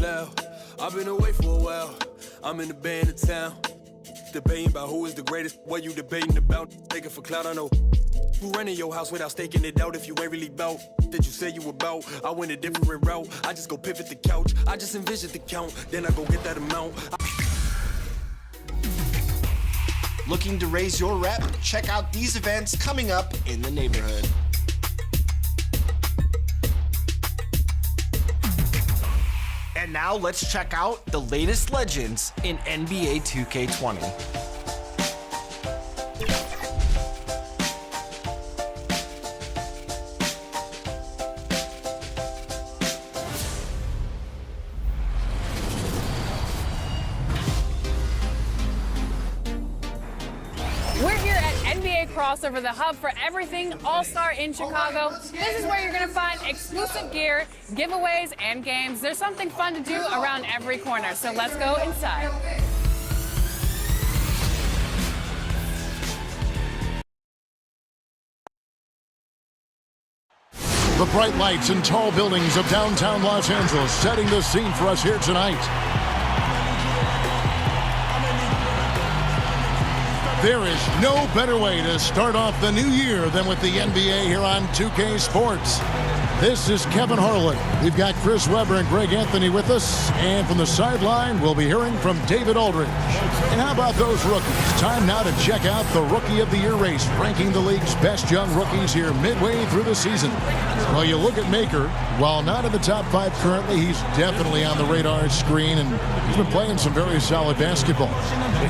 cloud. I've been away for a while. I'm in the band of town. Debating about who is the greatest. What you debating about? Taking for cloud, I know. Who running your house without staking it out? If you ain't really bout that you say you about, I went a different route. I just go pivot the couch. I just envision the count. Then I go get that amount. Looking to raise your rep? Check out these events coming up in the neighborhood. And now let's check out the latest legends in NBA 2K20. We're here at NBA Crossover, the hub for everything All-Star in Chicago. This is where you're going to find exclusive gear, giveaways, and games. There's something fun to do around every corner, so let's go inside. The bright lights and tall buildings of downtown Los Angeles setting the scene for us here tonight. There is no better way to start off the new year than with the NBA here on 2K Sports. This is Kevin Harlan. We've got Chris Webber and Greg Anthony with us. And from the sideline, we'll be hearing from David Aldridge. And how about those rookies? Time now to check out the Rookie of the Year race, ranking the league's best young rookies here midway through the season. Well, you look at Maker. While not in the top 5 currently, he's definitely on the radar screen, and he's been playing some very solid basketball.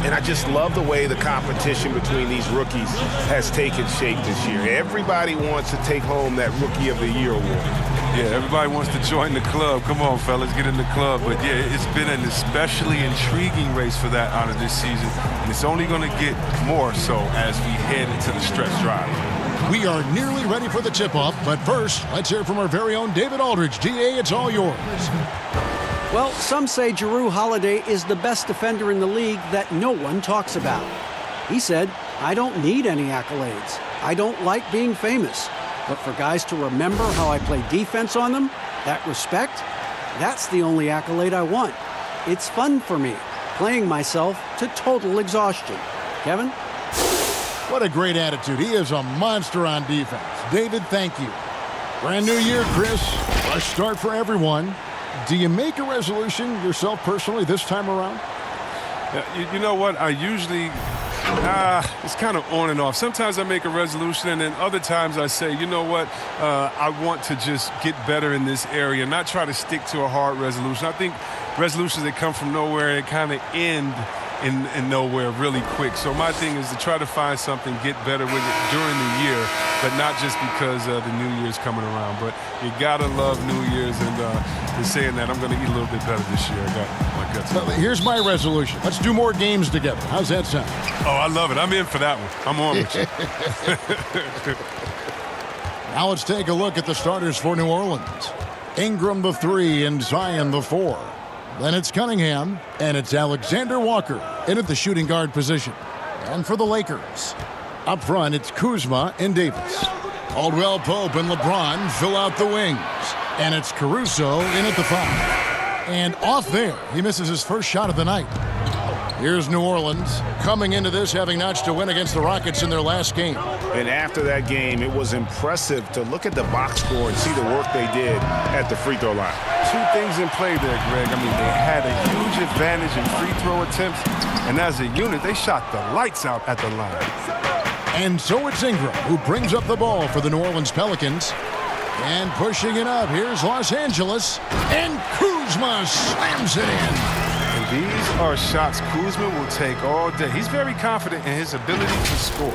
And I just love the way the competition between these rookies has taken shape this year. Everybody wants to take home that Rookie of the Year award. Yeah, everybody wants to join the club. Come on, fellas, get in the club. But yeah, it's been an especially intriguing race for that honor this season, and it's only going to get more so as we head into the stretch drive. We are nearly ready for the tip-off, but first, let's hear from our very own David Aldridge. DA, it's all yours. Well, some say Jrue Holiday is the best defender in the league that no one talks about. He said, "I don't need any accolades. I don't like being famous. But for guys to remember how I play defense on them, that respect, that's the only accolade I want. It's fun for me, playing myself to total exhaustion." Kevin? What a great attitude. He is a monster on defense. David, thank you. Brand new year, Chris. Fresh start for everyone. Do you make a resolution yourself personally this time around? You know what? I usually, it's kind of on and off. Sometimes I make a resolution, and then other times I say, you know what? I want to just get better in this area, not try to stick to a hard resolution. I think resolutions that come from nowhere, they kind of end in nowhere really quick. So my thing is to try to find something, get better with it during the year, but not just because the new year's coming around. But you gotta love New Year's, and in saying that, I'm gonna eat a little bit better this year. I got my guts. Well, here's my resolution. Let's do more games together. How's that sound? Oh, I love it. I'm in for that one. I'm on with you. Now let's take a look at the starters for New Orleans. Ingram the 3 and Zion the 4. Then it's Cunningham, and it's Alexander Walker in at the shooting guard position. And for the Lakers, up front, it's Kuzma and Davis. Caldwell Pope and LeBron fill out the wings. And it's Caruso in at the 5. And off there, he misses his first shot of the night. Here's New Orleans, coming into this having notched a win against the Rockets in their last game. And after that game, it was impressive to look at the box score and see the work they did at the free throw line. 2 things in play there, Greg. I mean, they had a huge advantage in free throw attempts, and as a unit, they shot the lights out at the line. And so it's Ingram who brings up the ball for the New Orleans Pelicans. And pushing it up, here's Los Angeles, and Kuzma slams it in. And these are shots Kuzma will take all day. He's very confident in his ability to score.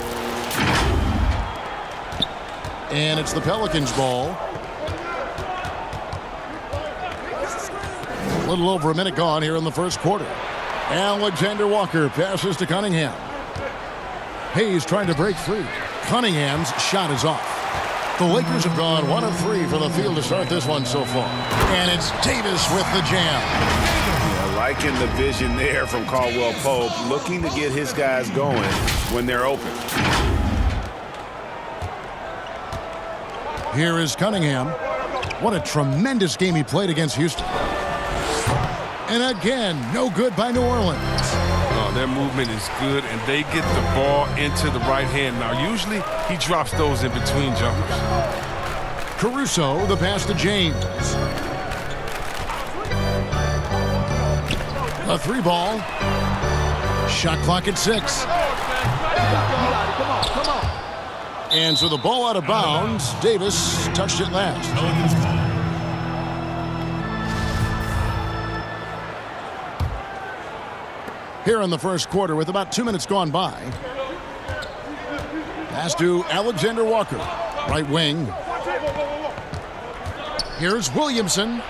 And it's the Pelicans' ball. A little over a minute gone here in the first quarter. Alexander Walker passes to Cunningham. Hayes trying to break free. Cunningham's shot is off. The Lakers have gone 1 of 3 from the field to start this one so far. And it's Davis with the jam. Yeah, liking the vision there from Caldwell Pope, looking to get his guys going when they're open. Here is Cunningham. What a tremendous game he played against Houston. And again, no good by New Orleans. Oh, their movement is good, and they get the ball into the right hand. Now, usually he drops those in between jumpers. Caruso, the pass to James. A 3-ball. Shot clock at 6. And so the ball out of bounds. Davis touched it last. Here in the first quarter with about 2 minutes gone by. Pass to Alexander Walker, right wing. Here's Williamson.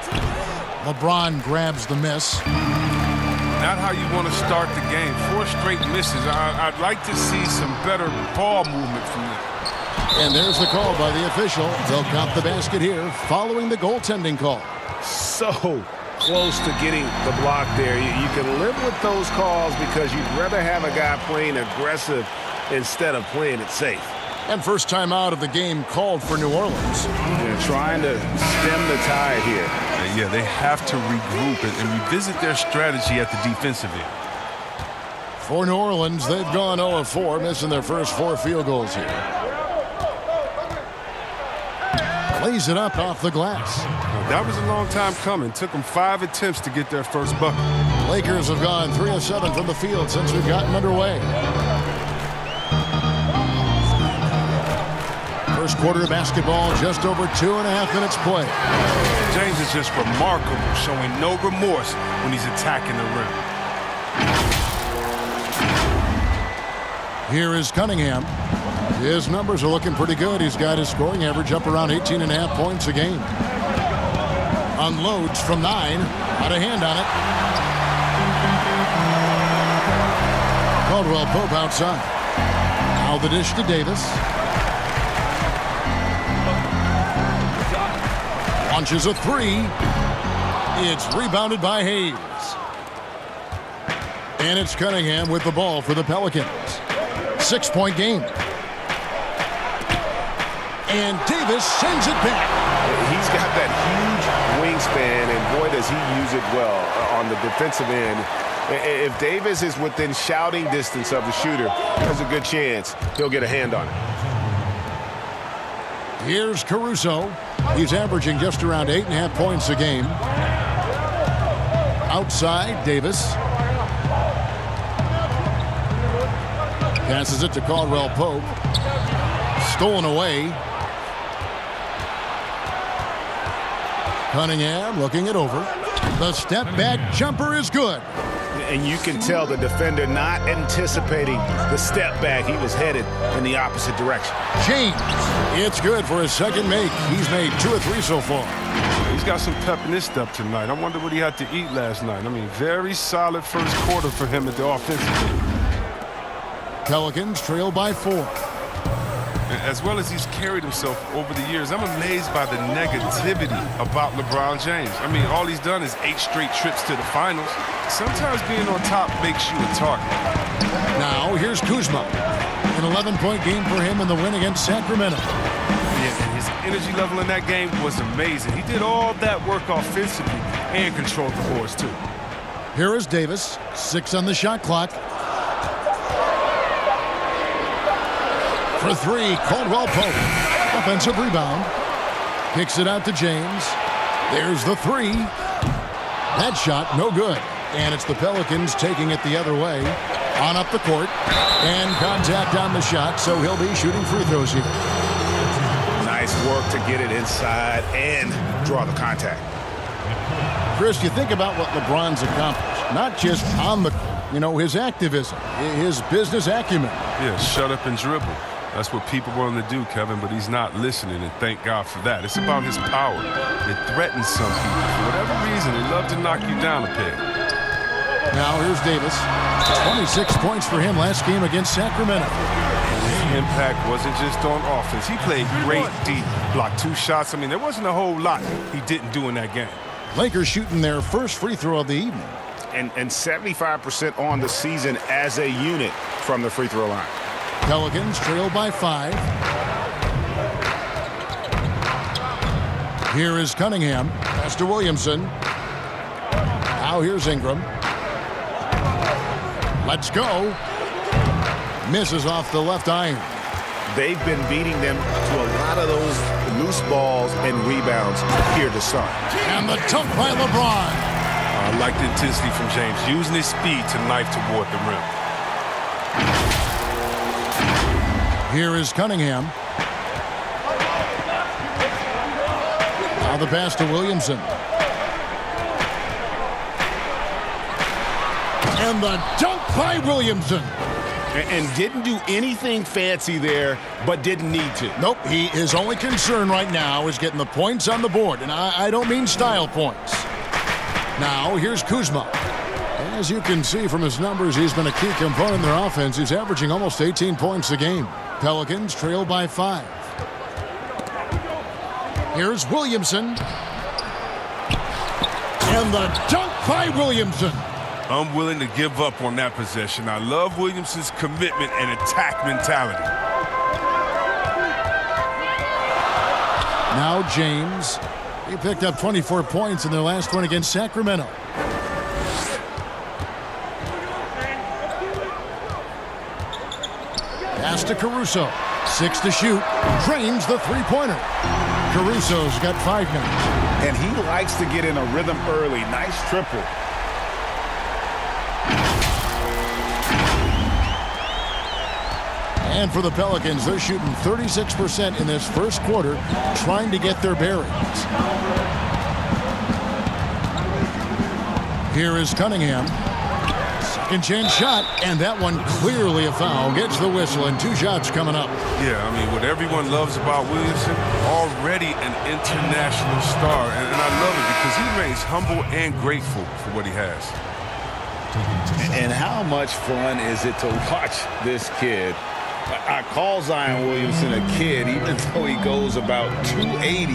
LeBron grabs the miss. Not how you want to start the game. 4 straight misses. I'd like to see some better ball movement from them. And there's the call by the official. They'll count the basket here following the goaltending call. So close to getting the block there. You can live with those calls because you'd rather have a guy playing aggressive instead of playing it safe. And first time out of the game called for New Orleans. They're trying to stem the tide here. Yeah, they have to regroup and revisit their strategy at the defensive end. For New Orleans, they've gone 0 of 4, missing their first 4 field goals here. Lays it up off the glass. That was a long time coming. Took them 5 attempts to get their first bucket. Lakers have gone 3 of 7 from the field since we've gotten underway. First quarter of basketball, just over 2.5 minutes play. James is just remarkable, showing no remorse when he's attacking the rim. Here is Cunningham. His numbers are looking pretty good. He's got his scoring average up around 18.5 points a game. Unloads from 9. Out of hand on it. Caldwell Pope outside. Now the dish to Davis. Launches a 3. It's rebounded by Hayes. And it's Cunningham with the ball for the Pelicans. 6-point game. And Davis sends it back. He's got that huge wingspan, and boy, does he use it well on the defensive end. If Davis is within shouting distance of the shooter, there's a good chance he'll get a hand on it. Here's Caruso. He's averaging just around 8.5 points a game. Outside, Davis. Passes it to Caldwell Pope. Stolen away. Cunningham looking it over. The step back jumper is good. And you can tell the defender not anticipating the step back. He was headed in the opposite direction. James, it's good for his second make. He's made 2 of 3 so far. He's got some pep in his step tonight. I wonder what he had to eat last night. I mean, very solid first quarter for him at the offensive end. Pelicans trail by 4. As well as he's carried himself over the years, I'm amazed by the negativity about LeBron James. I mean, all he's done is 8 straight trips to the finals. Sometimes being on top makes you a target. Now, here's Kuzma. An 11-point game for him in the win against Sacramento. Yeah, and his energy level in that game was amazing. He did all that work offensively and controlled the boards, too. Here is Davis. 6 on the shot clock. For 3, Caldwell Pope. Offensive rebound. Kicks it out to James. There's the 3. That shot, no good. And it's the Pelicans taking it the other way. On up the court. And contact on the shot, so he'll be shooting free throws here. Nice work to get it inside and draw the contact. Chris, you think about what LeBron's accomplished. Not just on the, his activism, his business acumen. Yeah, shut up and dribble. That's what people want him to do, Kevin, but he's not listening, and thank God for that. It's about his power. It threatens some people. For whatever reason, they love to knock you down a peg. Now here's Davis. 26 points for him last game against Sacramento. His impact wasn't just on offense. He played great deep, blocked 2 shots. I mean, there wasn't a whole lot he didn't do in that game. Lakers shooting their first free throw of the evening. And 75% on the season as a unit from the free throw line. Pelicans trail by 5. Here is Cunningham. Pass to Williamson. Now here's Ingram. Let's go. Misses off the left iron. They've been beating them to a lot of those loose balls and rebounds here to start. And the dunk by LeBron. I like the intensity from James, using his speed to knife toward the rim. Here is Cunningham. Now the pass to Williamson. And the dunk by Williamson. And didn't do anything fancy there, but didn't need to. Nope, his only concern right now is getting the points on the board. And I don't mean style points. Now, here's Kuzma. As you can see from his numbers, he's been a key component in their offense. He's averaging almost 18 points a game. Pelicans trail by 5. Here's Williamson. And the dunk by Williamson. Unwilling to give up on that possession. I love Williamson's commitment and attack mentality. Now James. He picked up 24 points in their last one against Sacramento. Pass to Caruso. 6 to shoot. Drains the three-pointer. Caruso's got 5 minutes. And he likes to get in a rhythm early. Nice triple. And for the Pelicans, they're shooting 36% in this first quarter, trying to get their bearings. Here is Cunningham. Second chance shot, and that one clearly a foul. Gets the whistle, and 2 shots coming up. Yeah, I mean, what everyone loves about Williamson, already an international star. And I love it because he remains humble and grateful for what he has. And how much fun is it to watch this kid? I call Zion Williamson a kid, even though he goes about 280,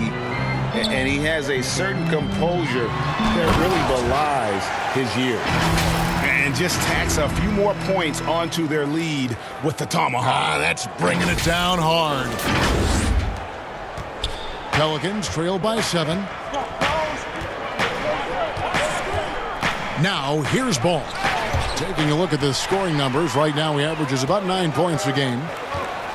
and he has a certain composure that really belies his years. And just tacks a few more points onto their lead with the tomahawk. That's bringing it down hard. Pelicans trail by 7. Now, here's Ball. Taking a look at the scoring numbers, right now he averages about 9 points a game.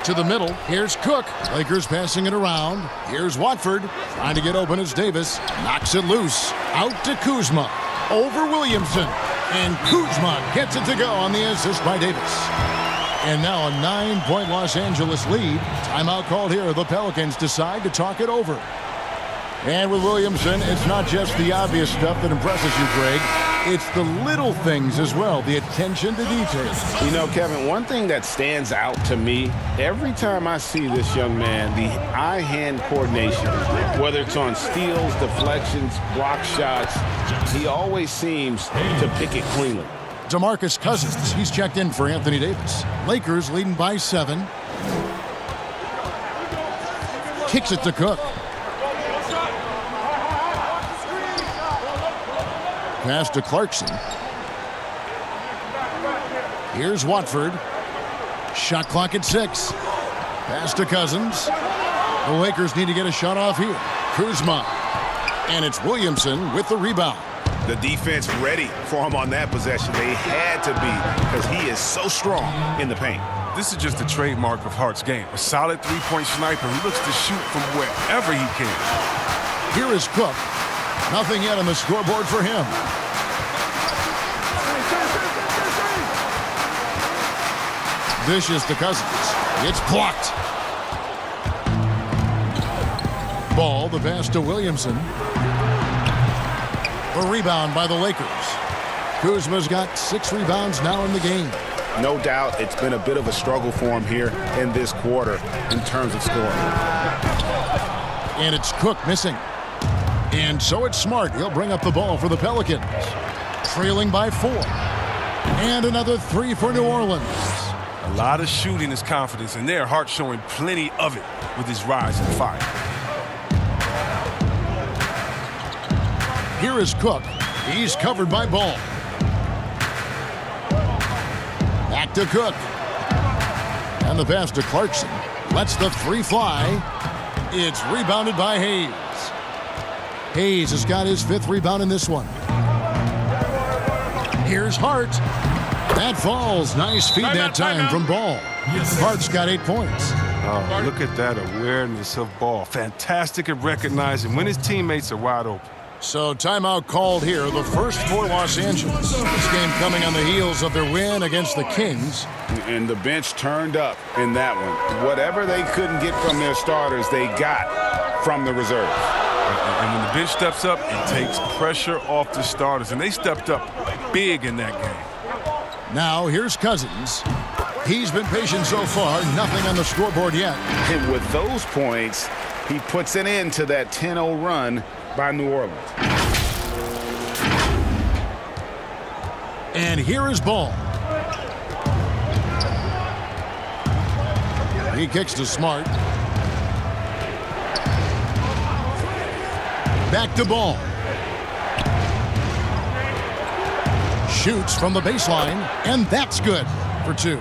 To the middle, here's Cook. Lakers passing it around. Here's Watford. Trying to get open as Davis. Knocks it loose. Out to Kuzma. Over Williamson. And Kuzma gets it to go on the assist by Davis. And now a 9-point Los Angeles lead. Timeout called here. The Pelicans decide to talk it over. And with Williamson, it's not just the obvious stuff that impresses you, Greg. It's the little things as well, the attention to detail. You know, Kevin, one thing that stands out to me, every time I see this young man, the eye-hand coordination, whether it's on steals, deflections, block shots, he always seems to pick it cleanly. DeMarcus Cousins, he's checked in for Anthony Davis. Lakers leading by 7. Kicks it to Cook. Pass to Clarkson. Here's Watford. Shot clock at 6. Pass to Cousins. The Lakers need to get a shot off here. Kuzma. And it's Williamson with the rebound. The defense ready for him on that possession. They had to be because he is so strong in the paint. This is just a trademark of Hart's game. A solid three-point sniper who looks to shoot from wherever he can. Here is Cook. Nothing yet on the scoreboard for him. Dishes to Cousins. It's blocked. Ball, the pass to Williamson. A rebound by the Lakers. Kuzma's got 6 rebounds now in the game. No doubt it's been a bit of a struggle for him here in this quarter in terms of scoring. And it's Cook missing. And so it's Smart. He'll bring up the ball for the Pelicans. Trailing by 4. And another 3 for New Orleans. A lot of shooting is confidence, and there Hart showing plenty of it with his rise and fire. Here is Cook. He's covered by Ball. Back to Cook. And the pass to Clarkson. Lets the 3 fly. It's rebounded by Hayes. Hayes has got his 5th rebound in this one. Here's Hart. That falls. Nice feed that time from Ball. Hart's got 8 points. Oh, look at that awareness of Ball. Fantastic at recognizing when his teammates are wide open. So timeout called here, the first for Los Angeles. This game coming on the heels of their win against the Kings. And the bench turned up in that one. Whatever they couldn't get from their starters, they got from the reserves. And when the bench steps up, it takes pressure off the starters. And they stepped up big in that game. Now here's Cousins. He's been patient so far, nothing on the scoreboard yet. And with those points, he puts an end to that 10-0 run by New Orleans. And here is Ball. He kicks to Smart. Back to Ball. Shoots from the baseline, and that's good for 2.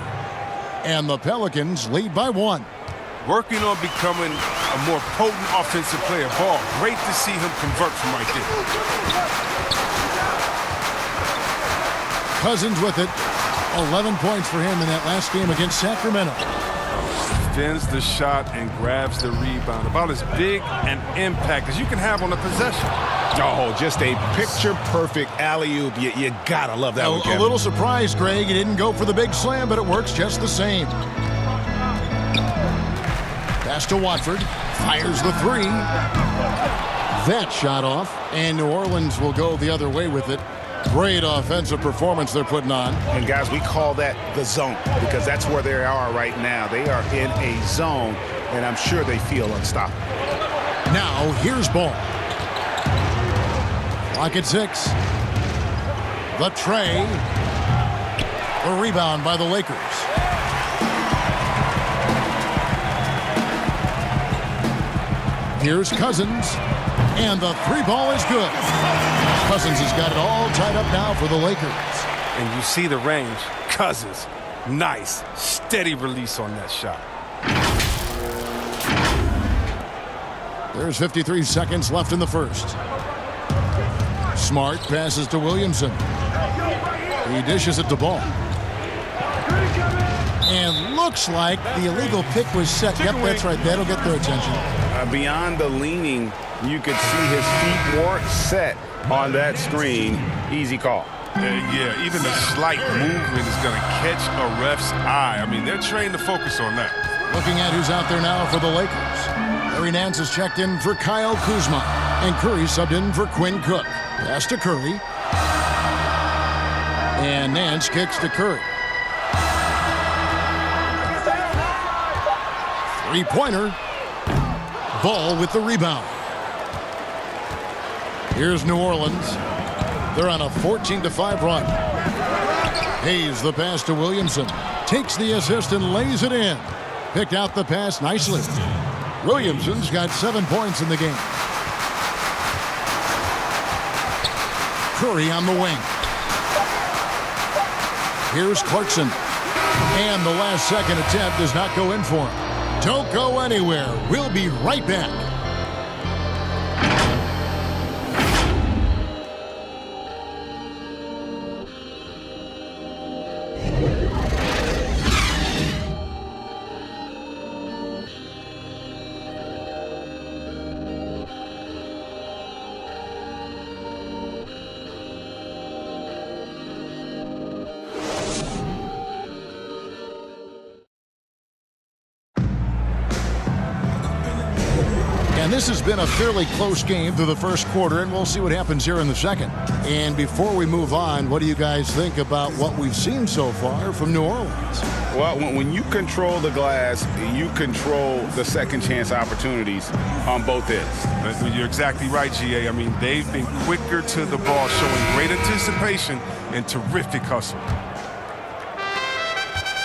And the Pelicans lead by 1. Working on becoming a more potent offensive player. Ball, great to see him convert from right there. Cousins with it. 11 points for him in that last game against Sacramento. Defends the shot and grabs the rebound. About as big an impact as you can have on a possession. Oh, just a picture-perfect alley-oop. You gotta love that one, Kevin. A little surprised, Greg. He didn't go for the big slam, but it works just the same. Pass to Watford. Fires the 3. That shot off. And New Orleans will go the other way with it. Great offensive performance they're putting on. And guys, we call that the zone because that's where they are right now. They are in a zone, and I'm sure they feel unstoppable. Now, here's Ball. Clock at 6. The tray. The rebound by the Lakers. Here's Cousins. And the 3-ball is good. Cousins has got it all tied up now for the Lakers. And you see the range. Cousins. Nice, steady release on that shot. There's 53 seconds left in the first. Smart passes to Williamson. He dishes it to Ball. And looks like the illegal pick was set. Yep, that's right. That'll get their attention. Beyond the leaning, you could see his feet weren't set on that screen. Easy call. Yeah, even a slight movement is going to catch a ref's eye. I mean, they're trained to focus on that. Looking at who's out there now for the Lakers. Larry Nance is checked in for Kyle Kuzma. And Curry subbed in for Quinn Cook. Pass to Curry. And Nance kicks to Curry. 3-pointer. Ball with the rebound. Here's New Orleans. They're on a 14-5 run. Hayes the pass to Williamson. Takes the assist and lays it in. Picked out the pass nicely. Williamson's got 7 points in the game. Curry on the wing. Here's Clarkson. And the last second attempt does not go in for him. Don't go anywhere. We'll be right back. And this has been a fairly close game through the first quarter, and we'll see what happens here in the second. And before we move on, what do you guys think about what we've seen so far from New Orleans? Well, when you control the glass, you control the second chance opportunities on both ends. You're exactly right, GA. I mean, they've been quicker to the ball, showing great anticipation and terrific hustle.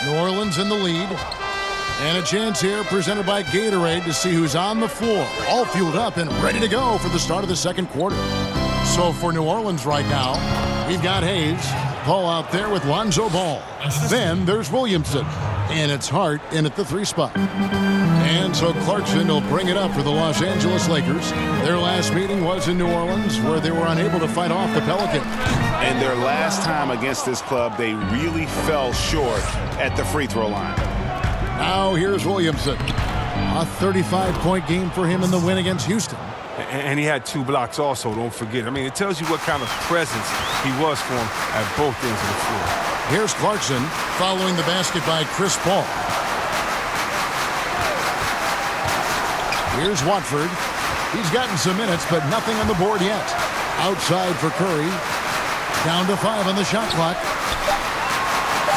New Orleans in the lead. And a chance here presented by Gatorade to see who's on the floor, all fueled up and ready to go for the start of the second quarter. So for New Orleans right now, we've got Hayes. Ball out there with Lonzo Ball. Then there's Williamson. And it's Hart in at the 3 spot. And so Clarkson will bring it up for the Los Angeles Lakers. Their last meeting was in New Orleans, where they were unable to fight off the Pelicans. And their last time against this club, they really fell short at the free throw line. Now here's Williamson. A 35-point game for him in the win against Houston. And he had 2 blocks also, don't forget. I mean, it tells you what kind of presence he was for him at both ends of the floor. Here's Clarkson following the basket by Chris Paul. Here's Watford. He's gotten some minutes, but nothing on the board yet. Outside for Curry. Down to 5 on the shot clock.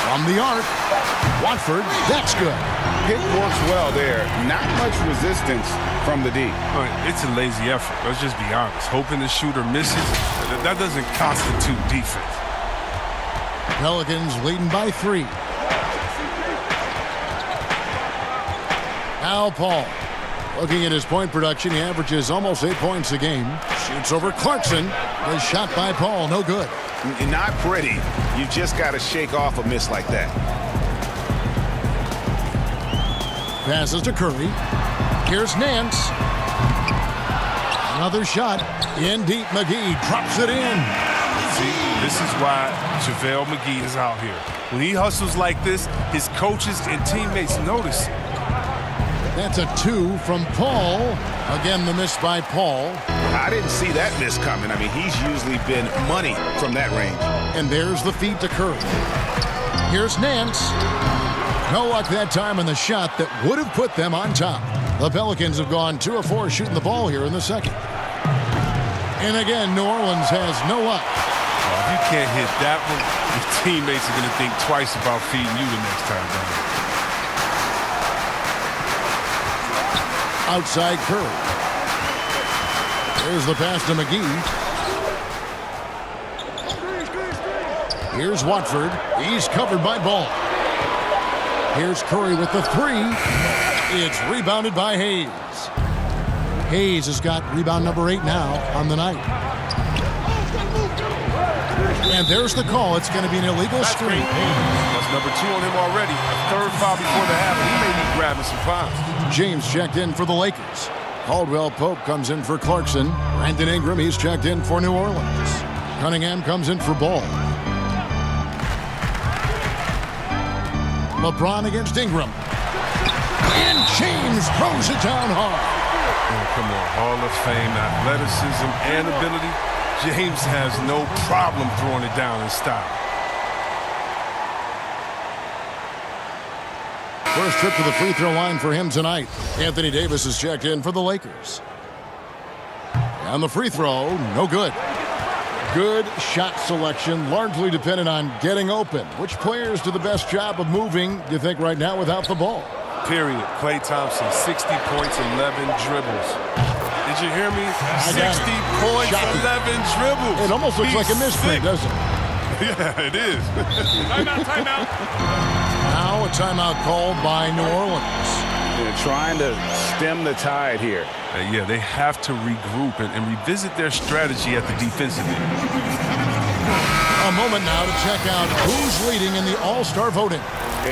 From the arc. Watford, that's good. Pick works well there. Not much resistance from the D. It's a lazy effort. Let's just be honest. Hoping the shooter misses, that doesn't constitute defense. Pelicans leading by 3. Al Paul. Looking at his point production, he averages almost 8 points a game. Shoots over Clarkson. The shot by Paul, no good. Not pretty. You just got to shake off a miss like that. Passes to Curry. Here's Nance. Another shot. In deep, McGee drops it in. See, this is why JaVale McGee is out here. When he hustles like this, his coaches and teammates notice. That's a 2 from Paul. Again, the miss by Paul. I didn't see that miss coming. I mean, he's usually been money from that range. And there's the feed to Curry. Here's Nance. No luck that time in the shot that would have put them on top. The Pelicans have gone 2 of 4 shooting the ball here in the second. And again, New Orleans has no luck. Well, if you can't hit that one, your teammates are going to think twice about feeding you the next time down. Outside Curry. There's the pass to McGee. Here's Watford. He's covered by Ball. Here's Curry with the 3. It's rebounded by Hayes. Hayes has got rebound number 8 now on the night. And there's the call. It's going to be an illegal screen. That's number 2 on him already. A 3rd foul before the half. He may be grabbing some fouls. James checked in for the Lakers. Caldwell Pope comes in for Clarkson. Brandon Ingram, he's checked in for New Orleans. Cunningham comes in for Ball. LeBron against Ingram. And James throws it down hard. Oh, come on, Hall of Fame, athleticism and ability. James has no problem throwing it down in style. First trip to the free throw line for him tonight. Anthony Davis is checked in for the Lakers. And the free throw, no good. Good shot selection, largely dependent on getting open. Which players do the best job of moving, do you think, right now without the ball? Period. Klay Thompson, 60 points, 11 dribbles. Did you hear me? 60 points, Shocking. 11 dribbles. It almost looks like a misprint, doesn't it? Yeah, it is. Timeout. Now a timeout called by New Orleans. They're trying to stem the tide here. Yeah, they have to regroup and revisit their strategy at the defensive end. A moment now to check out who's leading in the All-Star voting.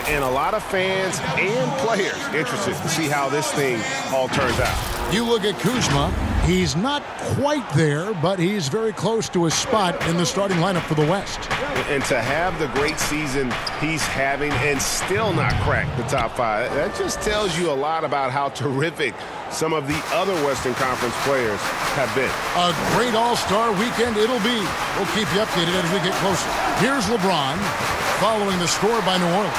And a lot of fans and players interested to see how this thing all turns out. You look at Kuzma. He's not quite there, but he's very close to his spot in the starting lineup for the West. And to have the great season he's having and still not crack the top 5, that just tells you a lot about how terrific some of the other Western Conference players have been. A great All-Star weekend it'll be. We'll keep you updated as we get closer. Here's LeBron following the score by New Orleans.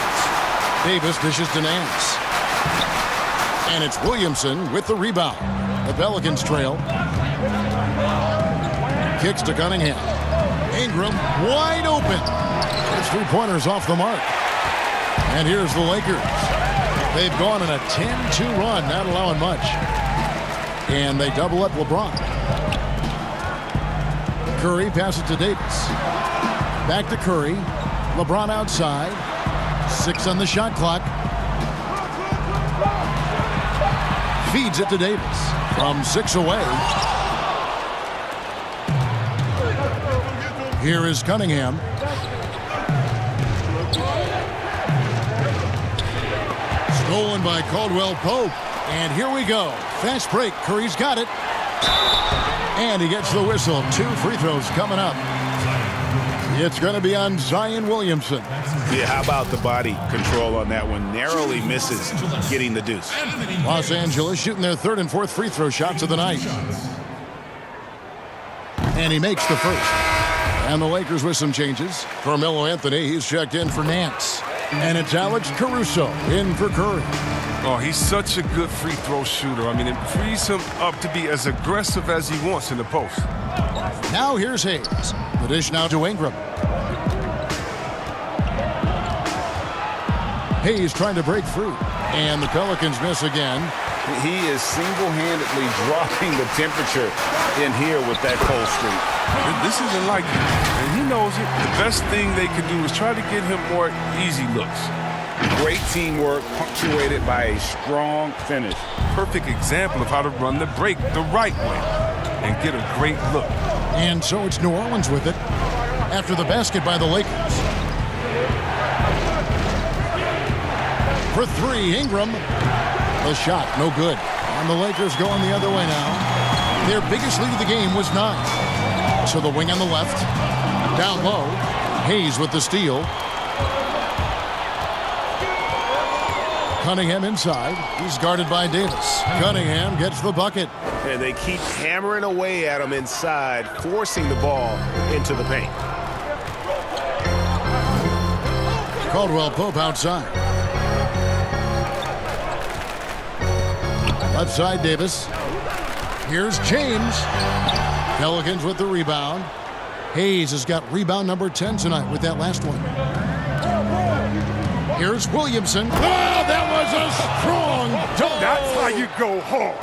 Davis dishes to Nance. And it's Williamson with the rebound. The Pelicans trail. Kicks to Cunningham. Ingram wide open. His 3-pointers off the mark. And here's the Lakers. They've gone on a 10-2 run, not allowing much. And they double up LeBron. Curry passes to Davis. Back to Curry. LeBron outside. 6 on the shot clock. Feeds it to Davis from 6 away. Here is Cunningham. Stolen by Caldwell Pope. And here we go. Fast break. Curry's got it. And he gets the whistle. 2 free throws coming up. It's going to be on Zion Williamson. Yeah, how about the body control on that one? Narrowly misses getting the deuce. Los Angeles shooting their 3rd and 4th free throw shots of the night. And he makes the first. And the Lakers with some changes. Carmelo Anthony, he's checked in for Nance. And it's Alex Caruso in for Curry. Oh, he's such a good free throw shooter. I mean, it frees him up to be as aggressive as he wants in the post. Now here's Hayes. The dish now to Ingram. Hayes trying to break through. And the Pelicans miss again. He is single-handedly dropping the temperature in here with that cold streak. This isn't like him, and he knows it. The best thing they can do is try to get him more easy looks. Great teamwork punctuated by a strong finish. Perfect example of how to run the break the right way and get a great look. And so it's New Orleans with it after the basket by the Lakers. For 3, Ingram. The shot, no good. And the Lakers going the other way now. Their biggest lead of the game was 9. So the wing on the left. Down low. Hayes with the steal. Cunningham inside. He's guarded by Davis. Cunningham gets the bucket. And they keep hammering away at him inside, forcing the ball into the paint. Caldwell Pope outside. Left side, Davis. Here's James. Pelicans with the rebound. Hayes has got rebound number 10 tonight with that last one. Here's Williamson. Oh, that was a strong dunk. That's how you go hard.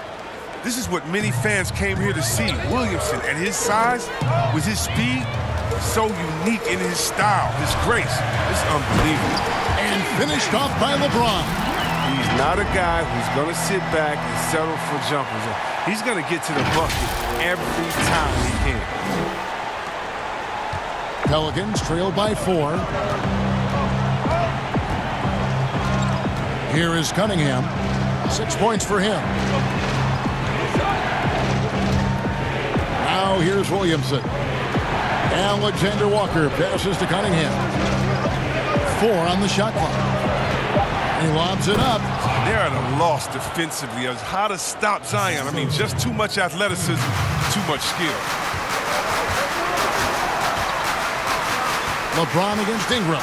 This is what many fans came here to see. Williamson at his size, with his speed, so unique in his style, his grace. It's unbelievable. And finished off by LeBron. He's not a guy who's going to sit back and settle for jumpers. He's going to get to the bucket every time he can. Pelicans trail by 4. Here is Cunningham. 6 points for him. Now here's Williamson. Alexander Walker passes to Cunningham. 4 on the shot clock. He lobs it up. They're at a loss defensively as how to stop Zion. I mean, just too much athleticism, too much skill. LeBron against Ingram.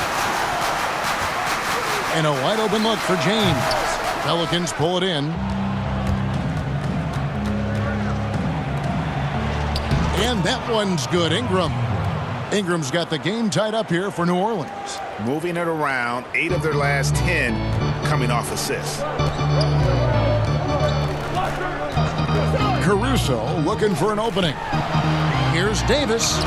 And a wide open look for James. Pelicans pull it in. And that one's good. Ingram's got the game tied up here for New Orleans. Moving it around, 8 of their last 10 coming off assists. Caruso looking for an opening. Here's Davis.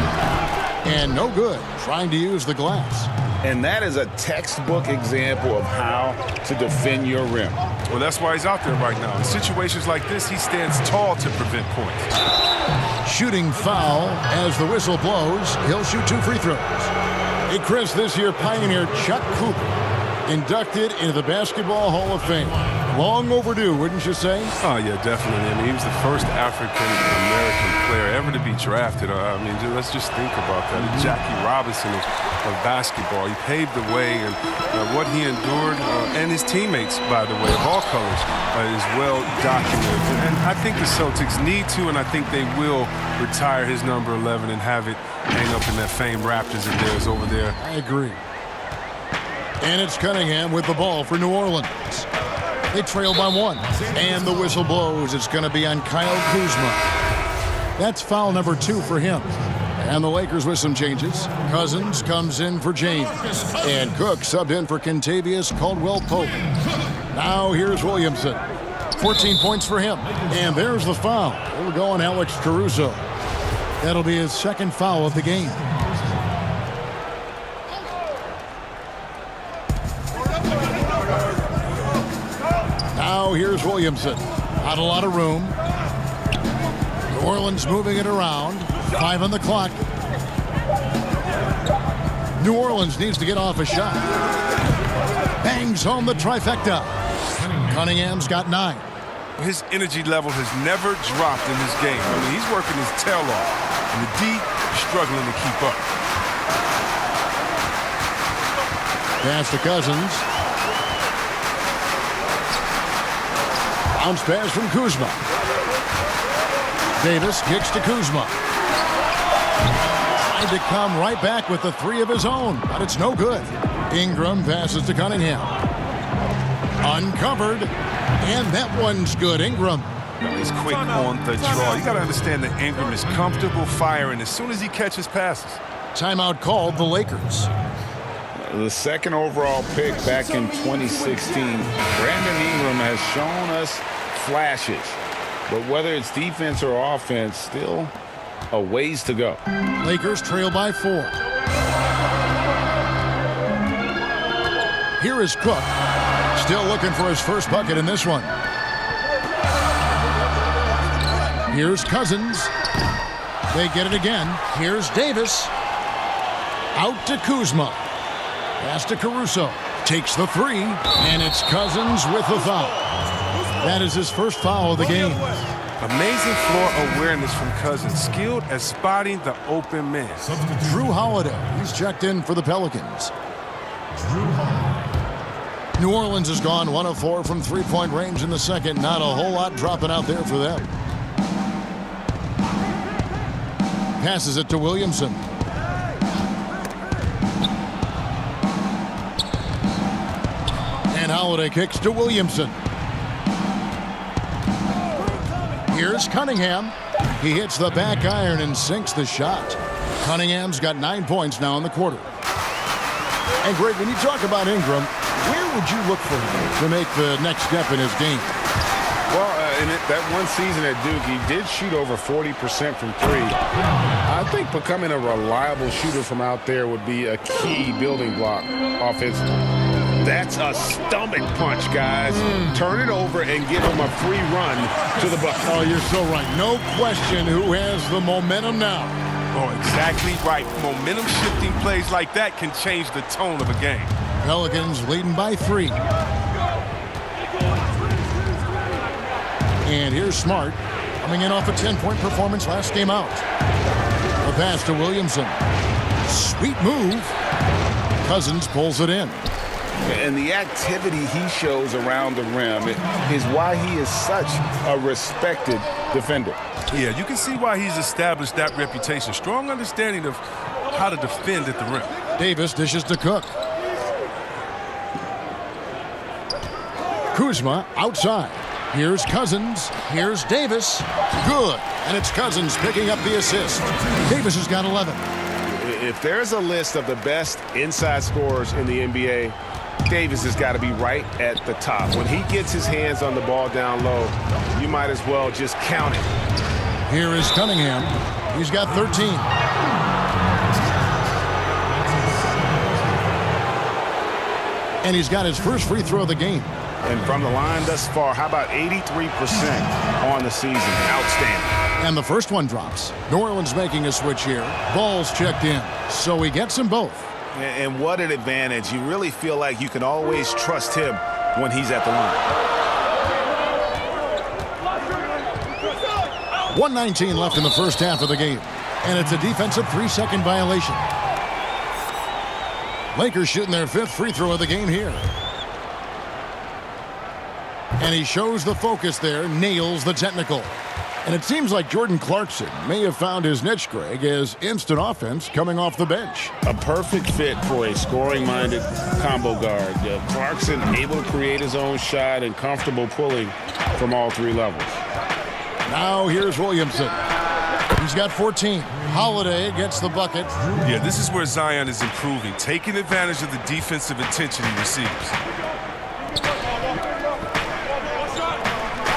And no good, trying to use the glass. And that is a textbook example of how to defend your rim. Well, that's why he's out there right now. In situations like this, he stands tall to prevent points. Shooting foul as the whistle blows. He'll shoot 2 free throws. Hey, Chris, this year pioneer Chuck Cooper inducted into the Basketball Hall of Fame. Long overdue, wouldn't you say? Oh, yeah, definitely. I mean, he was the first African-American player ever to be drafted. I mean, let's just think about that. Jackie Robinson of basketball. He paved the way, and what he endured, and his teammates, by the way, of all colors, is well documented. And I think the Celtics need to, and I think they will retire his number 11 and have it hang up in that famed Raptors of theirs over there. I agree. And it's Cunningham with the ball for New Orleans. They trail by 1. And the whistle blows. It's going to be on Kyle Kuzma. That's foul number 2 for him. And the Lakers with some changes. Cousins comes in for James. And Cook subbed in for Kentavious Caldwell-Pope. Now here's Williamson. 14 points for him. And there's the foul. It'll go on Alex Caruso. That'll be his 2nd foul of the game. Now here's Williamson. Not a lot of room. New Orleans moving it around. 5 on the clock. New Orleans needs to get off a shot. Bangs home the trifecta. Cunningham's got 9. His energy level has never dropped in this game. I mean, he's working his tail off, and the D struggling to keep up. Pass to Cousins. Bounce pass from Kuzma. Davis kicks to Kuzma. Trying to come right back with the 3 of his own, but it's no good. Ingram passes to Cunningham. Uncovered, and that one's good. Ingram. He's quick on the draw. You got to understand that Ingram is comfortable firing as soon as he catches passes. Timeout called the Lakers. The second overall pick back in 2016. Brandon Ingram has shown us flashes, but whether it's defense or offense, still a ways to go. Lakers trail by 4. Here is Cook. Still looking for his first bucket in this one. Here's Cousins. They get it again. Here's Davis. Out to Kuzma. Pass to Caruso. Takes the 3, and it's Cousins with the foul. That is his first foul of the game. Amazing floor awareness from Cousins. Skilled at spotting the open man. Drew Holiday. He's checked in for the Pelicans. New Orleans has gone 1 of 4 from three-point range in the second. Not a whole lot dropping out there for them. Passes it to Williamson. And Holiday kicks to Williamson. Here's Cunningham. He hits the back iron and sinks the shot. Cunningham's got 9 points now in the quarter. And Greg, when you talk about Ingram, where would you look for him to make the next step in his game? Well, in that one season at Duke, he did shoot over 40% from 3. I think becoming a reliable shooter from out there would be a key building block offensively. That's a stomach punch, guys. Turn it over and give him a free run to the bucket. Oh, you're so right. No question who has the momentum now. Oh, exactly right. Momentum-shifting plays like that can change the tone of a game. Pelicans leading by 3. And here's Smart, coming in off a 10-point performance last game out. A pass to Williamson. Sweet move. Cousins pulls it in. And the activity he shows around the rim is why he is such a respected defender. Yeah, you can see why he's established that reputation. Strong understanding of how to defend at the rim. Davis dishes to Cook. Kuzma outside. Here's Cousins. Here's Davis. Good. And it's Cousins picking up the assist. Davis has got 11. If there's a list of the best inside scorers in the NBA, Davis has got to be right at the top. When he gets his hands on the ball down low, you might as well just count it. Here is Cunningham. He's got 13. And he's got his first free throw of the game. And from the line thus far, how about 83% on the season? Outstanding. And the first one drops. New Orleans making a switch here. Ball's checked in. So he gets them both. And what an advantage. You really feel like you can always trust him when he's at the line. 1:19 left in the first half of the game. And it's a defensive 3-second violation. Lakers shooting their 5th free throw of the game here. And he shows the focus there, nails the technical. And it seems like Jordan Clarkson may have found his niche, Greg, as instant offense coming off the bench. A perfect fit for a scoring-minded combo guard. Clarkson able to create his own shot and comfortable pulling from all 3 levels. Now here's Williamson. He's got 14. Holiday gets the bucket. Yeah, this is where Zion is improving, taking advantage of the defensive attention he receives.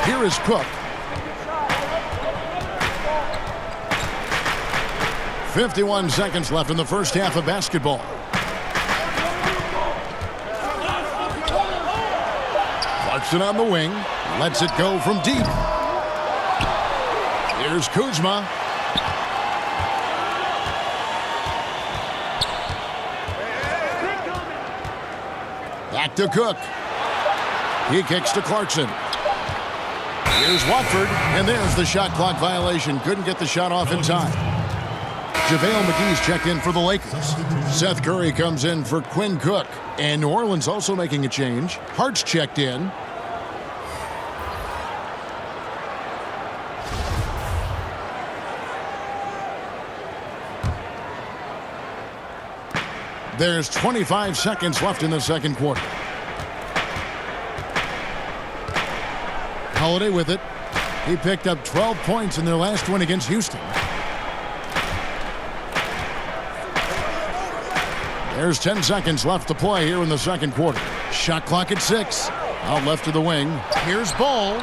Here is Cook. 51 seconds left in the first half of basketball. Clarkson on the wing. Lets it go from deep. Here's Kuzma. Back to Cook. He kicks to Clarkson. Here's Watford, and there's the shot clock violation. Couldn't get the shot off in time. JaVale McGee's checked in for the Lakers. Seth Curry comes in for Quinn Cook. And New Orleans also making a change. Hart's checked in. There's 25 seconds left in the second quarter. Holiday with it. He picked up 12 points in their last win against Houston. There's 10 seconds left to play here in the second quarter. Shot clock at 6. Out left to the wing. Here's Ball.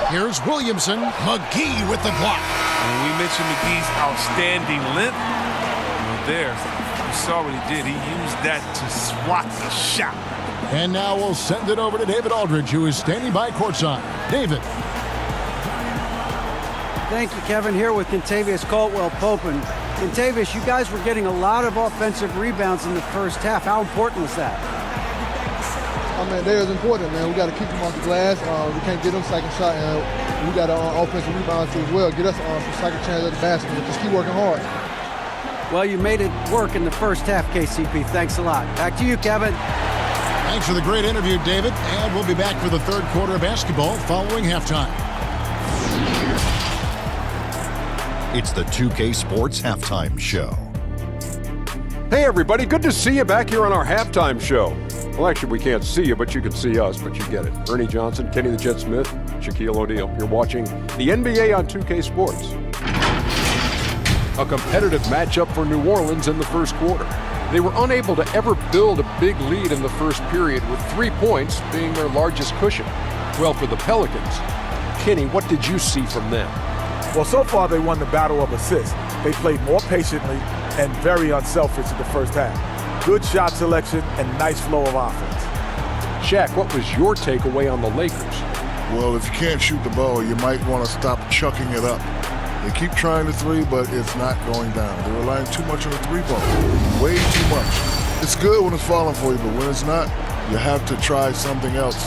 Here's Williamson. McGee with the block. When we mentioned McGee's outstanding length, there, you saw what he did. He used that to swat the shot. And now we'll send it over to David Aldridge, who is standing by courtside. David. Thank you, Kevin. Here with Kentavious Caldwell-Pope. And Kentavious, you guys were getting a lot of offensive rebounds in the first half. How important was that? I mean, they're important, man. We got to keep them off the glass. We can't get them second shot, and we got to offensive rebounds too as well. Get us some second chance at the basket. Just keep working hard. Well, you made it work in the first half, KCP. Thanks a lot. Back to you, Kevin. Thanks for the great interview, David. And we'll be back for the third quarter of basketball following halftime. It's the 2K Sports Halftime Show. Hey, everybody. Good to see you back here on our halftime show. Well, actually, we can't see you, but you can see us, but you get it. Ernie Johnson, Kenny the Jet Smith, Shaquille O'Neal. You're watching the NBA on 2K Sports. A competitive matchup for New Orleans in the first quarter. They were unable to ever build a big lead in the first period, with 3 points being their largest cushion. Well, for the Pelicans, Kenny, what did you see from them? Well, so far they won the battle of assists. They played more patiently and very unselfish in the first half. Good shot selection and nice flow of offense. Shaq, what was your takeaway on the Lakers? Well, if you can't shoot the ball, you might want to stop chucking it up. They keep trying the three, but it's not going down. They're relying too much on the three ball. Way too much. It's good when it's falling for you, but when it's not, you have to try something else.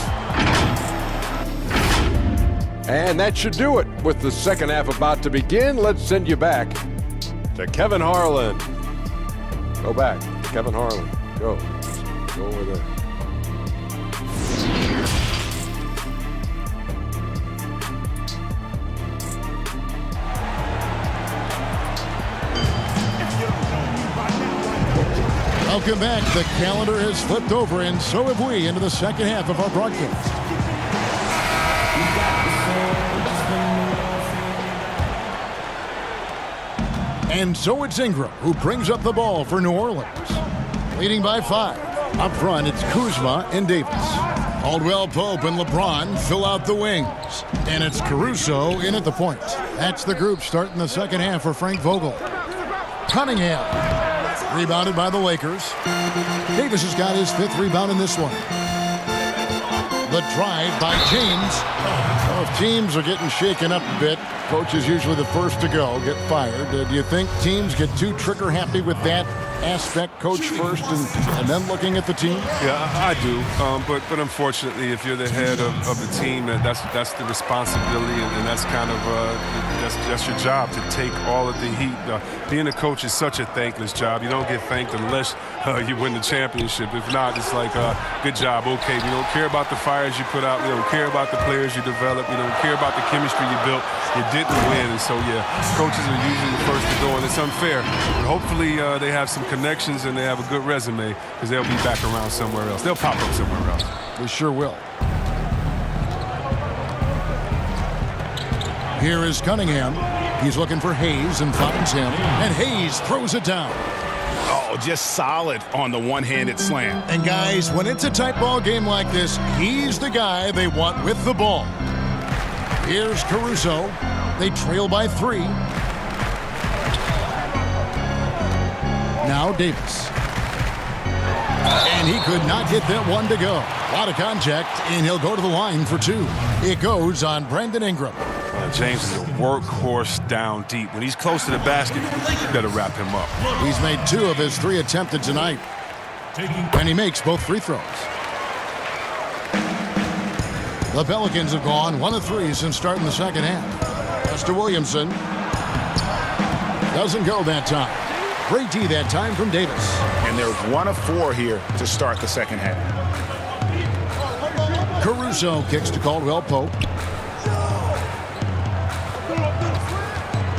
And that should do it. With the second half about to begin, let's send you back to Kevin Harlan. Go back to Kevin Harlan. Go. Go over there. Welcome back. The calendar has flipped over, and so have we, into the second half of our broadcast. And so it's Ingram who brings up the ball for New Orleans. Leading by 5. Up front, it's Kuzma and Davis. Caldwell-Pope and LeBron fill out the wings. And it's Caruso in at the point. That's the group starting the second half for Frank Vogel. Cunningham. Rebounded by the Lakers. Davis has got his 5th rebound in this one. The drive by James. Well, if teams are getting shaken up a bit, coach is usually the first to go, get fired. Do you think teams get too trigger happy with that aspect, coach first and then looking at the team? Yeah, I do. But unfortunately, if you're the head of the team, that's the responsibility, and that's kind of that's your job, to take all of the heat. Being a coach is such a thankless job. You don't get thanked unless you win the championship. If not, it's like, good job, okay. We don't care about the fires you put out. We don't care about the players you develop. We don't care about the chemistry you built. You didn't win, and so, yeah, coaches are usually the first to go, and it's unfair. But hopefully they have some connections and they have a good resume, because they'll be back around somewhere else. They'll pop up somewhere else. They sure will. Here is Cunningham. He's looking for Hayes and finds him. And Hayes throws it down. Oh, just solid on the one-handed slam. And guys, when it's a tight ball game like this, he's the guy they want with the ball. Here's Caruso. They trail by 3. Now Davis. And he could not get that one to go. A lot of contact, and he'll go to the line for 2. It goes on Brandon Ingram. James is a workhorse down deep. When he's close to the basket, you better wrap him up. He's made 2 of his 3 attempted tonight. And he makes both free throws. The Pelicans have gone 1 of 3 since starting the second half. Pass to Williamson. Doesn't go that time. Great D that time from Davis. And they're 1 of 4 here to start the second half. Caruso kicks to Caldwell Pope.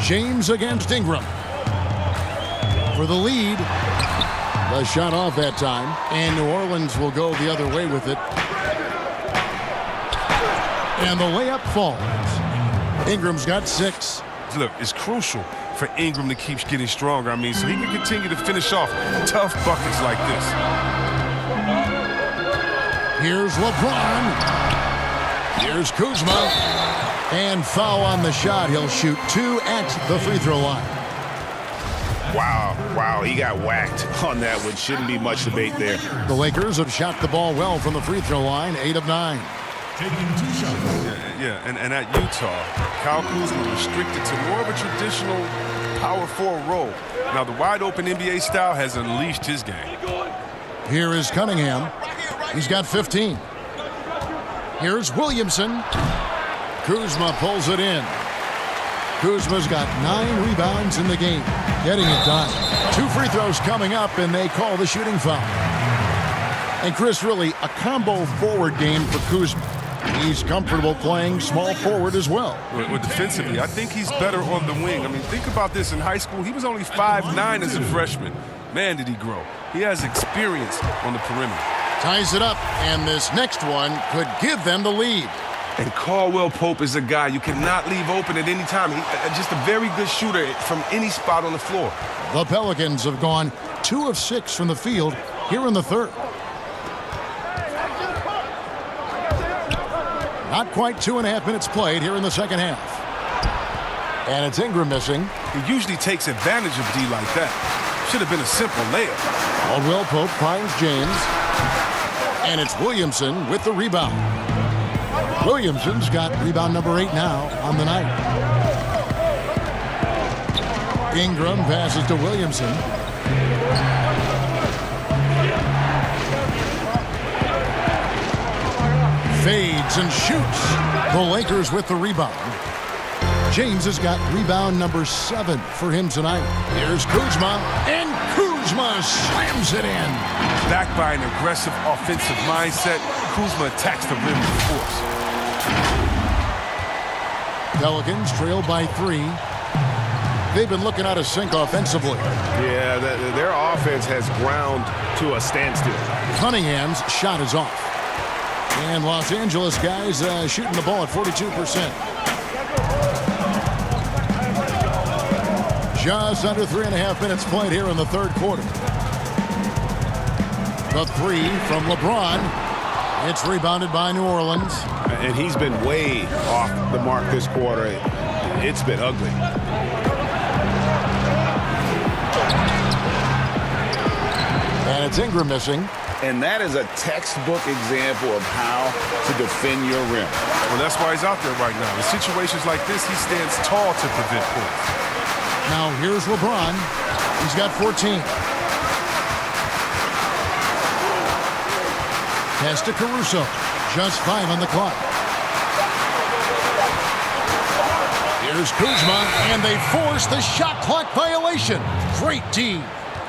James against Ingram. For the lead. The shot off that time. And New Orleans will go the other way with it. And the layup falls. Ingram's got 6. Look, it's crucial for Ingram to keep getting stronger. I mean, so he can continue to finish off tough buckets like this. Here's LeBron. Here's Kuzma. And foul on the shot. He'll shoot 2 at the free throw line. Wow, he got whacked on that one. Shouldn't be much debate there. The Lakers have shot the ball well from the free throw line, 8 of 9. And at Utah, Kyle Kuzma restricted to more of a traditional power forward role. Now the wide open NBA style has unleashed his game. Here is Cunningham. He's got 15. Here's Williamson. Kuzma pulls it in. Kuzma's got 9 rebounds in the game, getting it done. 2 free throws coming up, and they call the shooting foul. And Chris, really a combo forward game for Kuzma. He's comfortable playing small forward as well. Well, defensively, I think he's better on the wing. I mean, think about this. In high school, he was only 5'9" as a freshman. Man, did he grow. He has experience on the perimeter. Ties it up, and this next one could give them the lead. And Caldwell Pope is a guy you cannot leave open at any time. He's just a very good shooter from any spot on the floor. The Pelicans have gone 2 of 6 from the field here in the third. Not quite 2.5 minutes played here in the second half. And it's Ingram missing. He usually takes advantage of D like that. Should have been a simple layup. Caldwell Pope finds James. And it's Williamson with the rebound. Williamson's got rebound number 8 now on the night. Ingram passes to Williamson. Fades and shoots. The Lakers with the rebound. James has got rebound number 7 for him tonight. Here's Kuzma, and Kuzma slams it in. Backed by an aggressive offensive mindset, Kuzma attacks the rim with force. Pelicans trail by 3. They've been looking out of sync offensively. Yeah, their offense has ground to a standstill. Cunningham's shot is off. And Los Angeles guys shooting the ball at 42%. Just under 3.5 minutes played here in the third quarter. The 3 from LeBron. It's rebounded by New Orleans. And he's been way off the mark this quarter. It's been ugly. And it's Ingram missing. And that is a textbook example of how to defend your rim. Well, that's why he's out there right now. In situations like this, he stands tall to prevent points. Now here's LeBron. He's got 14. Pass to Caruso. Just 5 on the clock. Here's Kuzma, and they force the shot clock violation. Great D.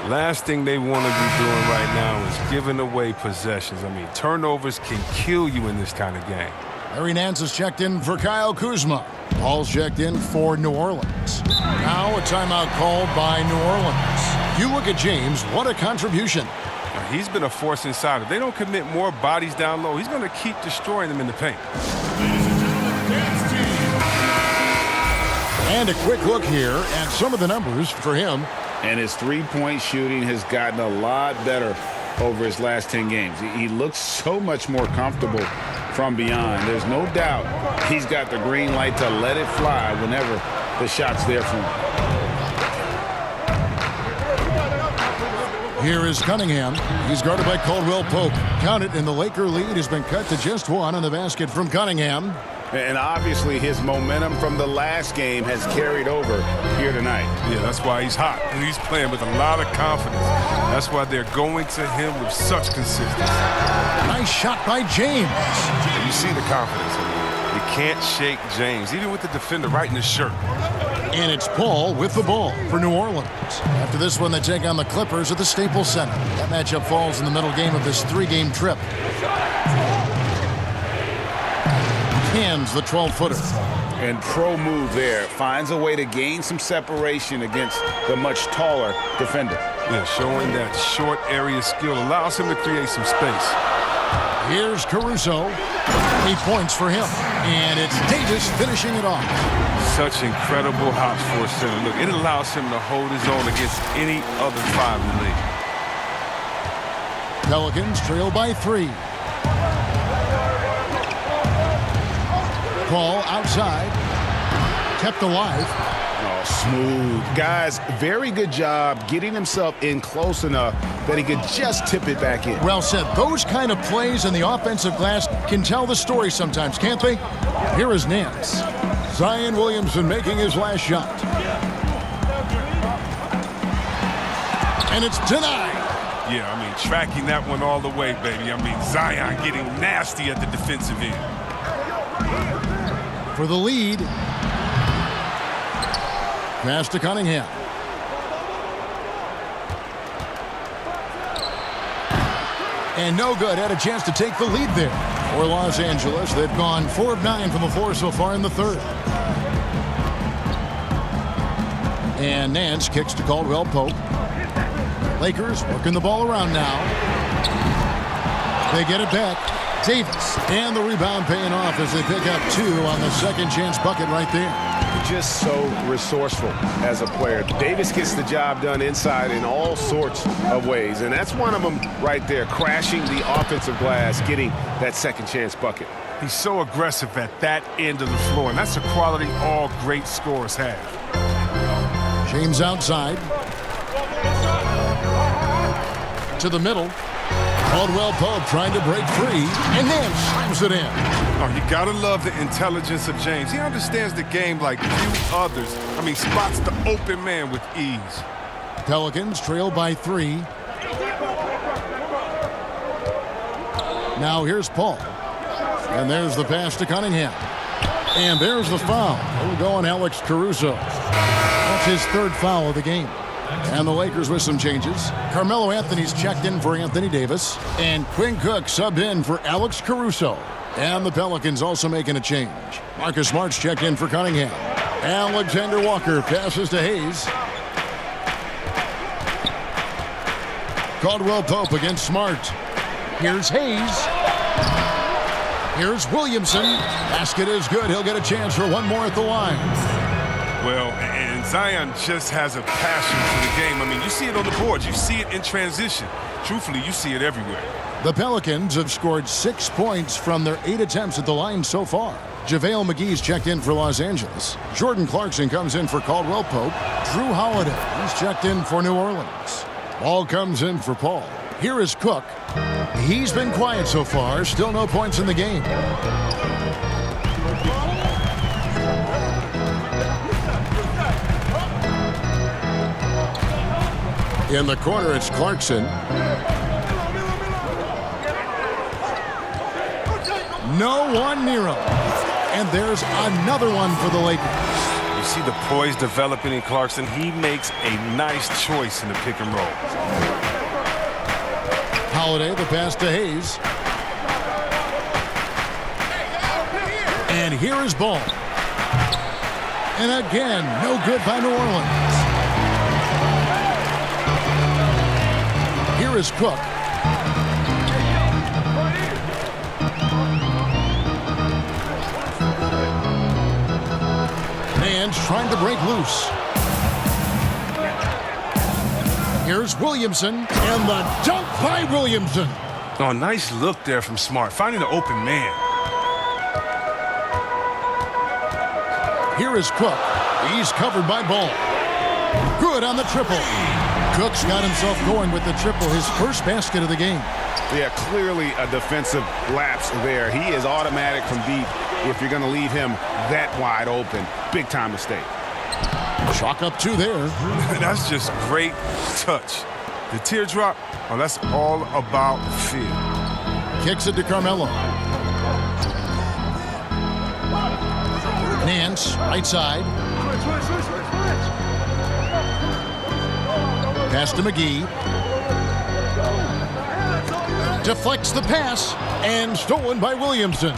Last thing they want to be doing right now is giving away possessions. I mean, turnovers can kill you in this kind of game. Larry Nance is checked in for Kyle Kuzma. Paul's checked in for New Orleans. Now a timeout called by New Orleans. You look at James, what a contribution. He's been a force inside. If they don't commit more bodies down low, he's going to keep destroying them in the paint. And a quick look here at some of the numbers for him. And his three-point shooting has gotten a lot better over his last 10 games. He looks so much more comfortable from beyond. There's no doubt he's got the green light to let it fly whenever the shot's there for him. Here is Cunningham. He's guarded by Caldwell Pope. Count it, and the Laker lead has been cut to just 1 on the basket from Cunningham. And obviously his momentum from the last game has carried over here tonight. Yeah, that's why he's hot. And he's playing with a lot of confidence. That's why they're going to him with such consistency. Nice shot by James. You see the confidence. You can't shake James, even with the defender right in his shirt. And it's Paul with the ball for New Orleans. After this one, they take on the Clippers at the Staples Center. That matchup falls in the middle game of this 3-game trip. Hands the 12-footer. And pro move there. Finds a way to gain some separation against the much taller defender. Yeah, showing that short area skill allows him to create some space. Here's Caruso. 8 points for him. And it's Davis finishing it off. Such incredible hops for a center. Look, it allows him to hold his own against any other 5 in the league. Pelicans trail by 3. Paul outside. Kept alive. Oh, smooth. Guys, very good job getting himself in close enough that he could just tip it back in. Well said. Those kind of plays in the offensive glass can tell the story sometimes, can't they? Here is Nance. Zion Williamson making his last shot. And it's denied. Yeah, I mean, tracking that one all the way, baby. I mean, Zion getting nasty at the defensive end. For the lead. Pass to Cunningham. And no good. Had a chance to take the lead there. For Los Angeles, they've gone 4 of 9 from the floor so far in the third. And Nance kicks to Caldwell Pope. Lakers working the ball around now. They get it back. Davis. And the rebound paying off as they pick up 2 on the second chance bucket right there. Just so resourceful as a player. Davis gets the job done inside in all sorts of ways, and that's one of them right there, crashing the offensive glass, getting that second chance bucket. He's so aggressive at that end of the floor, and that's a quality all great scorers have. James outside. To the middle. Caldwell Pope trying to break free, and then slams it in. Oh, you gotta love the intelligence of James. He understands the game like few others. I mean, spots the open man with ease. Pelicans trail by 3. Now here's Paul. And there's the pass to Cunningham. And there's the foul. It'll go on Alex Caruso. That's his 3rd foul of the game. And the Lakers with some changes. Carmelo Anthony's checked in for Anthony Davis. And Quinn Cook subbed in for Alex Caruso. And the Pelicans also making a change. Marcus Smart's checked in for Cunningham. Alexander Walker passes to Hayes. Caldwell Pope against Smart. Here's Hayes. Here's Williamson. Basket is good. He'll get a chance for one more at the line. Well, and Zion just has a passion for the game. I mean, you see it on the boards. You see it in transition. Truthfully, you see it everywhere. The Pelicans have scored 6 points from their 8 attempts at the line so far. JaVale McGee's checked in for Los Angeles. Jordan Clarkson comes in for Caldwell Pope. Drew Holiday, he's checked in for New Orleans. Ball comes in for Paul. Here is Cook. He's been quiet so far. Still no points in the game. In the corner, it's Clarkson. No one near him. And there's another one for the Lakers. You see the poise developing in Clarkson. He makes a nice choice in the pick and roll. Holiday, the pass to Hayes. And here is Ball. And again, no good by New Orleans. Here is Cook. Nance trying to break loose. Here's Williamson, and the dunk by Williamson. Oh, nice look there from Smart, finding the open man. Here is Cook. He's covered by Ball. Good on the triple. Cook's got himself going with the triple, his first basket of the game. Yeah, clearly a defensive lapse there. He is automatic from deep if you're going to leave him that wide open. Big time mistake. Chalk up 2 there. That's just great touch. The teardrop, oh, that's all about feel. Kicks it to Carmelo. Nance, right side. Pass to McGee. Deflects the pass and stolen by Williamson.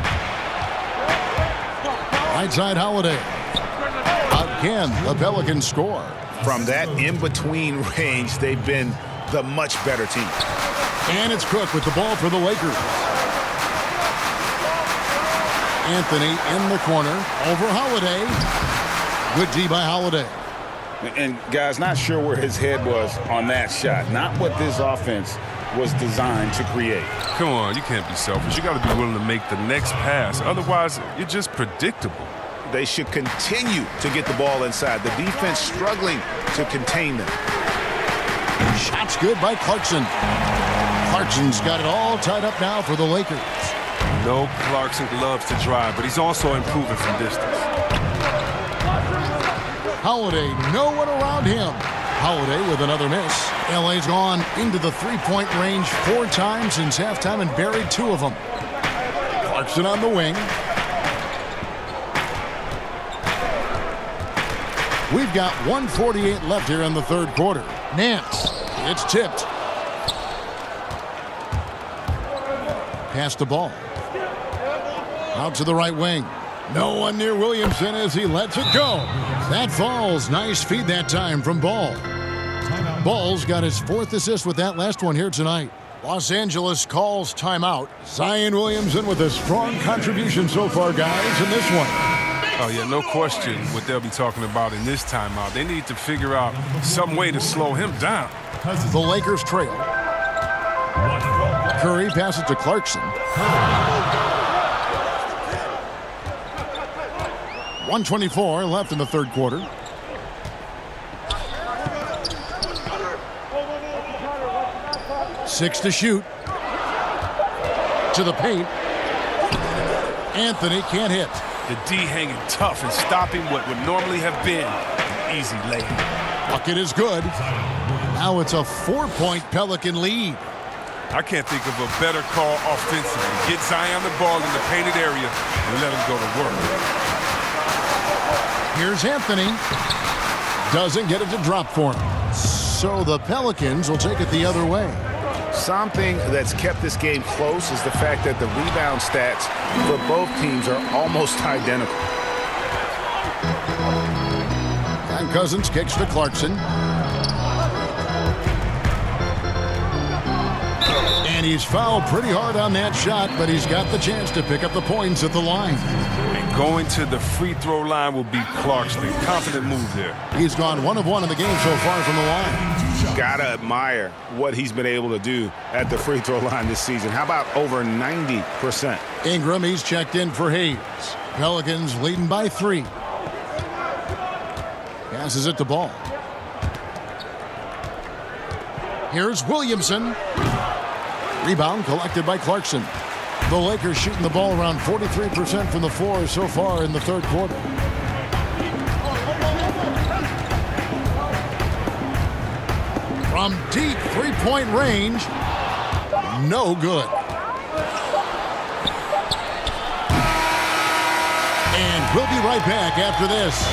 Right side Holiday. Again, the Pelicans score. From that in-between range, they've been the much better team. And it's Cook with the ball for the Lakers. Anthony in the corner over Holiday. Good D by Holiday. And guys, not sure where his head was on that shot. Not what this offense was designed to create. Come on, you can't be selfish. You got to be willing to make the next pass. Otherwise, you're just predictable. They should continue to get the ball inside. The defense struggling to contain them. Shot's good by Clarkson. Clarkson's got it all tied up now for the Lakers. No, Clarkson loves to drive, but he's also improving from distance. Holiday, no one around him. Holiday with another miss. L.A.'s gone into the three-point range 4 times since halftime and buried 2 of them. Clarkson on the wing. We've got 1:48 left here in the third quarter. Nance, it's tipped. Pass the ball. Out to the right wing. No one near Williamson as he lets it go. That falls. Nice feed that time from Ball. Ball's got his 4th assist with that last one here tonight. Los Angeles calls timeout. Zion Williamson with a strong contribution so far, guys, in this one. Oh, yeah, no question what they'll be talking about in this timeout. They need to figure out some way to slow him down. The Lakers trail. Curry passes to Clarkson. 1:24 left in the third quarter. Six to shoot. To the paint. Anthony can't hit. The D hanging tough and stopping what would normally have been an easy layup. Bucket is good. Now it's a 4-point Pelican lead. I can't think of a better call offensively. Get Zion the ball in the painted area and let him go to work. Here's Anthony. Doesn't get it to drop for him. So the Pelicans will take it the other way. Something that's kept this game close is the fact that the rebound stats for both teams are almost identical. And Cousins kicks to Clarkson. And he's fouled pretty hard on that shot, but he's got the chance to pick up the points at the line. And going to the free throw line will be Clarkson. Confident move there. He's gone 1 of 1 in the game so far from the line. Gotta admire what he's been able to do at the free throw line this season. How about over 90%? Ingram, he's checked in for Hayes. Pelicans leading by 3. Passes it to Ball. Here's Williamson. Rebound collected by Clarkson. The Lakers shooting the ball around 43% from the floor so far in the third quarter. From deep three-point range, no good. And we'll be right back after this.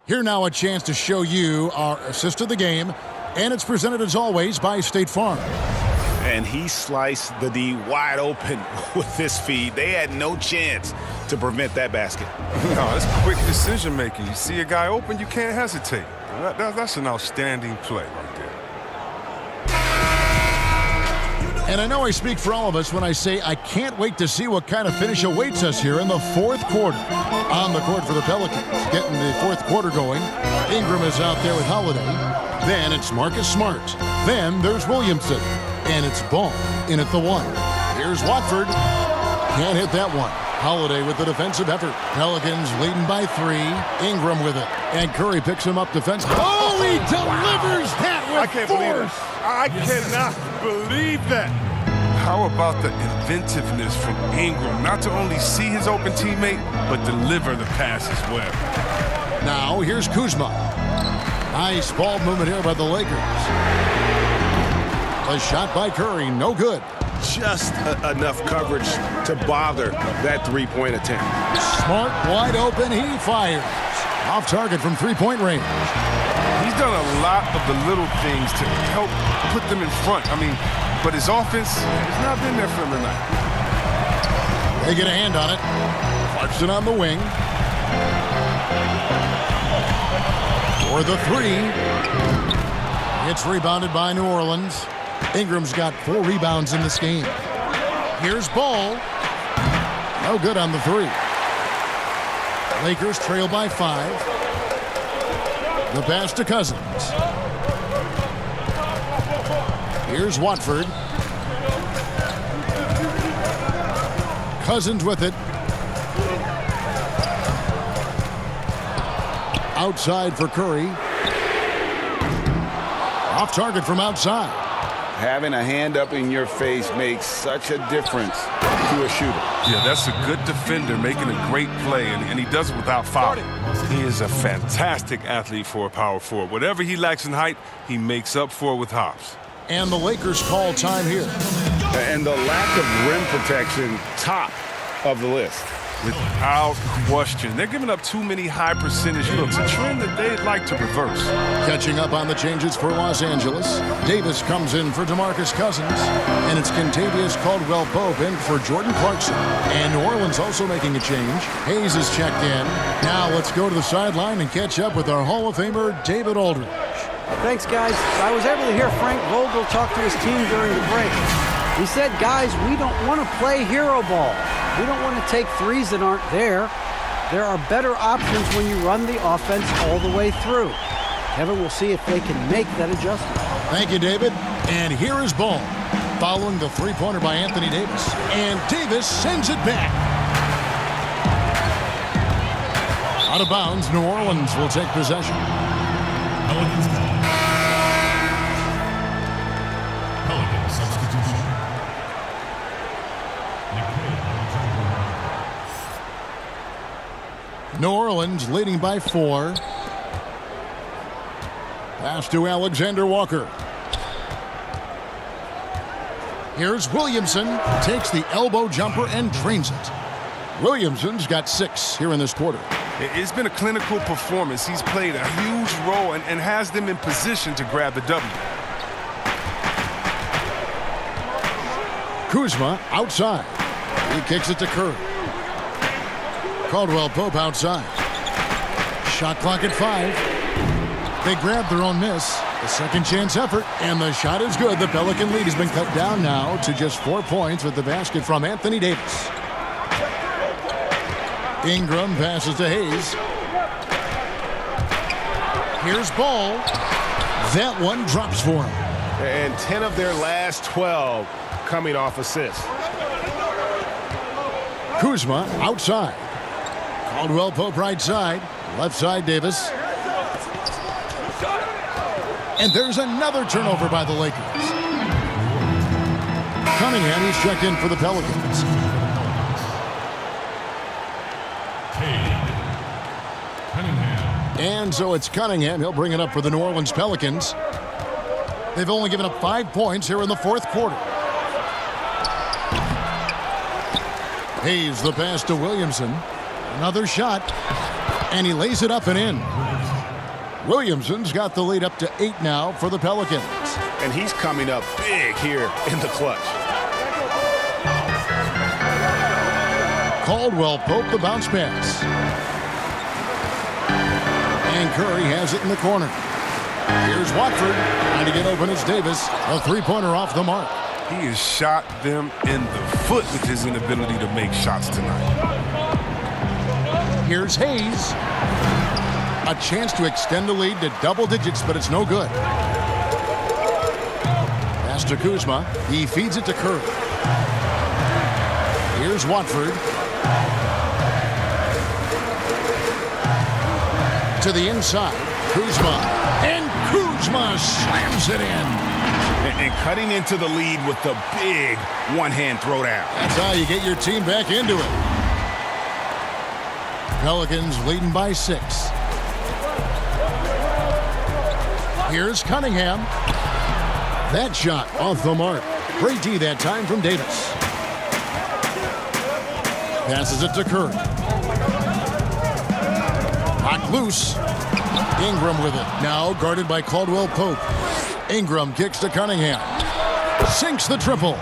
Here now a chance to show you our assist of the game, and it's presented as always by State Farm. And he sliced the D wide open with this feed. They had no chance to prevent that basket. No, it's quick decision making. You see a guy open, you can't hesitate. That's an outstanding play right there. And I know I speak for all of us when I say I can't wait to see what kind of finish awaits us here in the fourth quarter. On the court for the Pelicans, getting the fourth quarter going. Ingram is out there with Holiday. Then it's Marcus Smart. Then there's Williamson. And it's Ball in at the 1. Here's Watford. Can't hit that one. Holiday with the defensive effort. Pelicans leading by 3. Ingram with it. And Curry picks him up defensively. Oh, he delivers that with I can't believe it. I cannot believe that. How about the inventiveness from Ingram? Not to only see his open teammate, but deliver the pass as well. Now, here's Kuzma. Nice ball movement here by the Lakers. A shot by Curry, no good. Just enough coverage to bother that three-point attempt. Smart, wide open, he fires. Off target from three-point range. He's done a lot of the little things to help put them in front. But his offense has not been there for him tonight. They get a hand on it. Clarkson on the wing. For the 3. It's rebounded by New Orleans. Ingram's got 4 rebounds in this game. Here's Ball. No good on the 3. Lakers trail by 5. The pass to Cousins. Here's Watford. Cousins with it. Outside for Curry. Off target from outside. Having a hand up in your face makes such a difference to a shooter. Yeah, that's a good defender making a great play, and he does it without fouling. He is a fantastic athlete for a power forward. Whatever he lacks in height, he makes up for it with hops. And the Lakers call time here. And the lack of rim protection, top of the list. Without question. They're giving up too many high percentage looks, a trend that they'd like to reverse. Catching up on the changes for Los Angeles. Davis comes in for DeMarcus Cousins. And it's Kentavious Caldwell-Pope in for Jordan Clarkson. And New Orleans also making a change. Hayes is checked in. Now let's go to the sideline and catch up with our Hall of Famer, David Aldridge. Thanks, guys. I was able to hear Frank Vogel talk to his team during the break. He said, guys, we don't want to play hero ball. We don't want to take threes that aren't there. There are better options when you run the offense all the way through. Kevin will see if they can make that adjustment. Thank you, David. And here is Ball, following the three-pointer by Anthony Davis. And Davis sends it back. Out of bounds, New Orleans will take possession. Pelicans substitution. New Orleans leading by 4. Pass to Alexander Walker. Here's Williamson. Takes the elbow jumper and drains it. Williamson's got 6 here in this quarter. It's been a clinical performance. He's played a huge role and has them in position to grab the W. Kuzma outside. He kicks it to Curry. Caldwell-Pope outside. Shot clock at 5. They grab their own miss. A second chance effort, and the shot is good. The Pelican lead has been cut down now to just 4 points with the basket from Anthony Davis. Ingram passes to Hayes. Here's Ball. That one drops for him. And 10 of their last 12 coming off assists. Kuzma outside. Caldwell-Pope right side. Left side Davis. And there's another turnover by the Lakers. Cunningham, he's checked in for the Pelicans. And so it's Cunningham. He'll bring it up for the New Orleans Pelicans. They've only given up 5 points here in the fourth quarter. Hayes the pass to Williamson. Another shot. And he lays it up and in. Williamson's got the lead up to 8 now for the Pelicans. And he's coming up big here in the clutch. Caldwell-Pope the bounce pass. And Curry has it in the corner. Here's Watford. Trying to get open. It's Davis. A three-pointer off the mark. He has shot them in the foot with his inability to make shots tonight. Here's Hayes. A chance to extend the lead to double digits, but it's no good. Pass to Kuzma. He feeds it to Curry. Here's Watford. To the inside. Kuzma. And Kuzma slams it in. And cutting into the lead with the big one-hand throwdown. That's how you get your team back into it. Pelicans leading by 6. Here's Cunningham. That shot off the mark. Great D that time from Davis. Passes it to Curry. Knocked loose. Ingram with it. Now guarded by Caldwell Pope. Ingram kicks to Cunningham. Sinks the triple.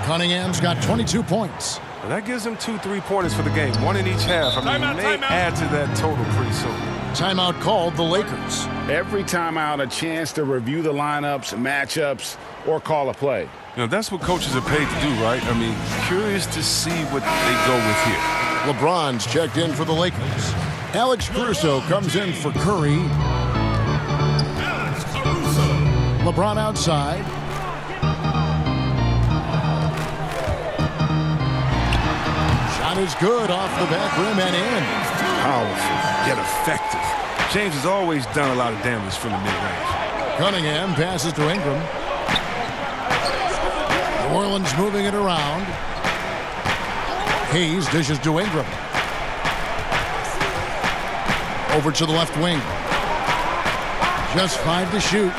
Cunningham's got 22 points. Well, that gives him 2 3-pointers for the game. 1 in each half. I mean, he may add to that total pretty soon. Timeout called the Lakers. Every timeout, a chance to review the lineups, matchups, or call a play. You know, that's what coaches are paid to do, right? I mean, curious to see what they go with here. LeBron's checked in for the Lakers. Alex Caruso comes in for Curry. LeBron outside. Shot is good off the back rim and in. Powerful, yet effective. James has always done a lot of damage from the mid-range. Cunningham passes to Ingram. New Orleans moving it around. Hayes dishes to Ingram. Over to the left wing. Just 5 to shoot.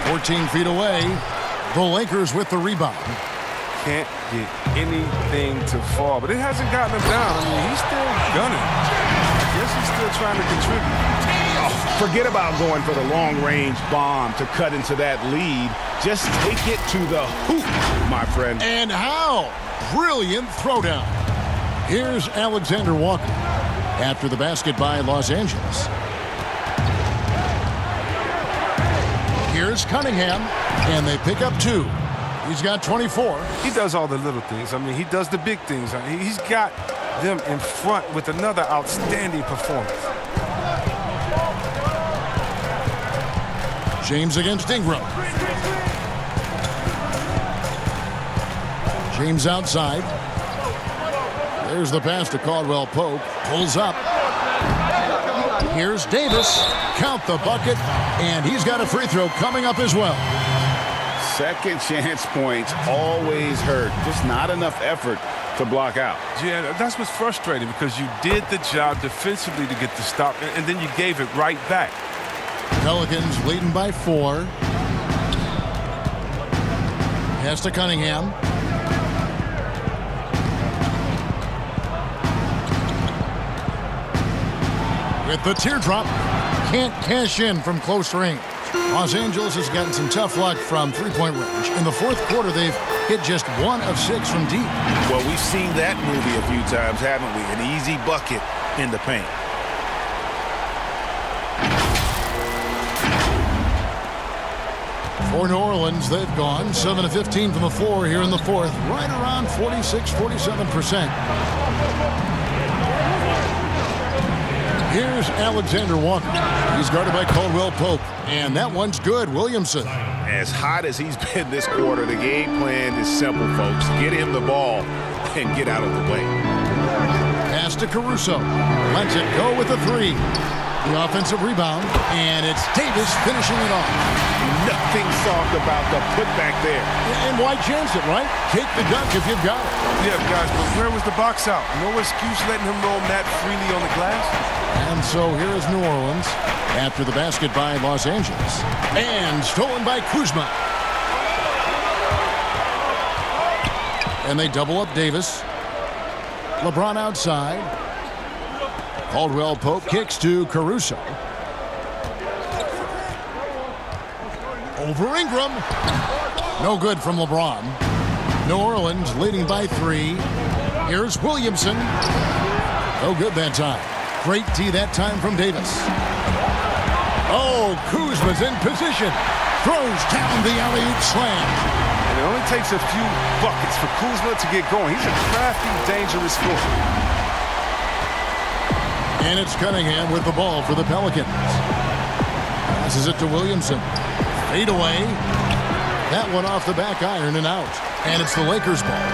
14 feet away. The Lakers with the rebound. Can't get anything to fall, but it hasn't gotten him down. I mean, he's still gunning. I guess he's still trying to contribute. Oh, forget about going for the long-range bomb to cut into that lead. Just take it to the hoop, my friend. And how? Brilliant throwdown. Here's Alexander Walker after the basket by Los Angeles. Here's Cunningham, and they pick up 2. He's got 24. He does all the little things. I mean, he does the big things. He's got them in front with another outstanding performance. James against Ingram. James outside. There's the pass to Caldwell Pope. Pulls up. Here's Davis. Count the bucket. And he's got a free throw coming up as well. Second chance points always hurt. Just not enough effort to block out. Yeah, that's what's frustrating because you did the job defensively to get the stop, and then you gave it right back. Pelicans leading by 4. Pass to Cunningham. With the teardrop, can't cash in from close range. Los Angeles has gotten some tough luck from three-point range. In the fourth quarter, they've hit just 1 of 6 from deep. Well, we've seen that movie a few times, haven't we? An easy bucket in the paint. For New Orleans, they've gone 7 of 15 from the floor here in the fourth, right around 46-47%. Here's Alexander Walker. He's guarded by Caldwell Pope, and that one's good. Williamson. As hot as he's been this quarter, the game plan is simple, folks. Get him the ball and get out of the way. Pass to Caruso. Lets it go with a 3. The offensive rebound, and it's Davis finishing it off. Nothing soft about the putback there. And why chance it, right? Take the dunk if you've got it. Yeah, guys, but where was the box out? No excuse letting him roam that freely on the glass. And so here is New Orleans after the basket by Los Angeles. And stolen by Kuzma. And they double up Davis. LeBron outside. Caldwell Pope kicks to Caruso. Over Ingram. No good from LeBron. New Orleans leading by 3. Here's Williamson. No good that time. Great D that time from Davis. Oh, Kuzma's in position. Throws down the alley-oop slam. It only takes a few buckets for Kuzma to get going. He's a crafty, dangerous scorer. And it's Cunningham with the ball for the Pelicans. Passes it to Williamson. Fade away. That one off the back iron and out. And it's the Lakers' ball.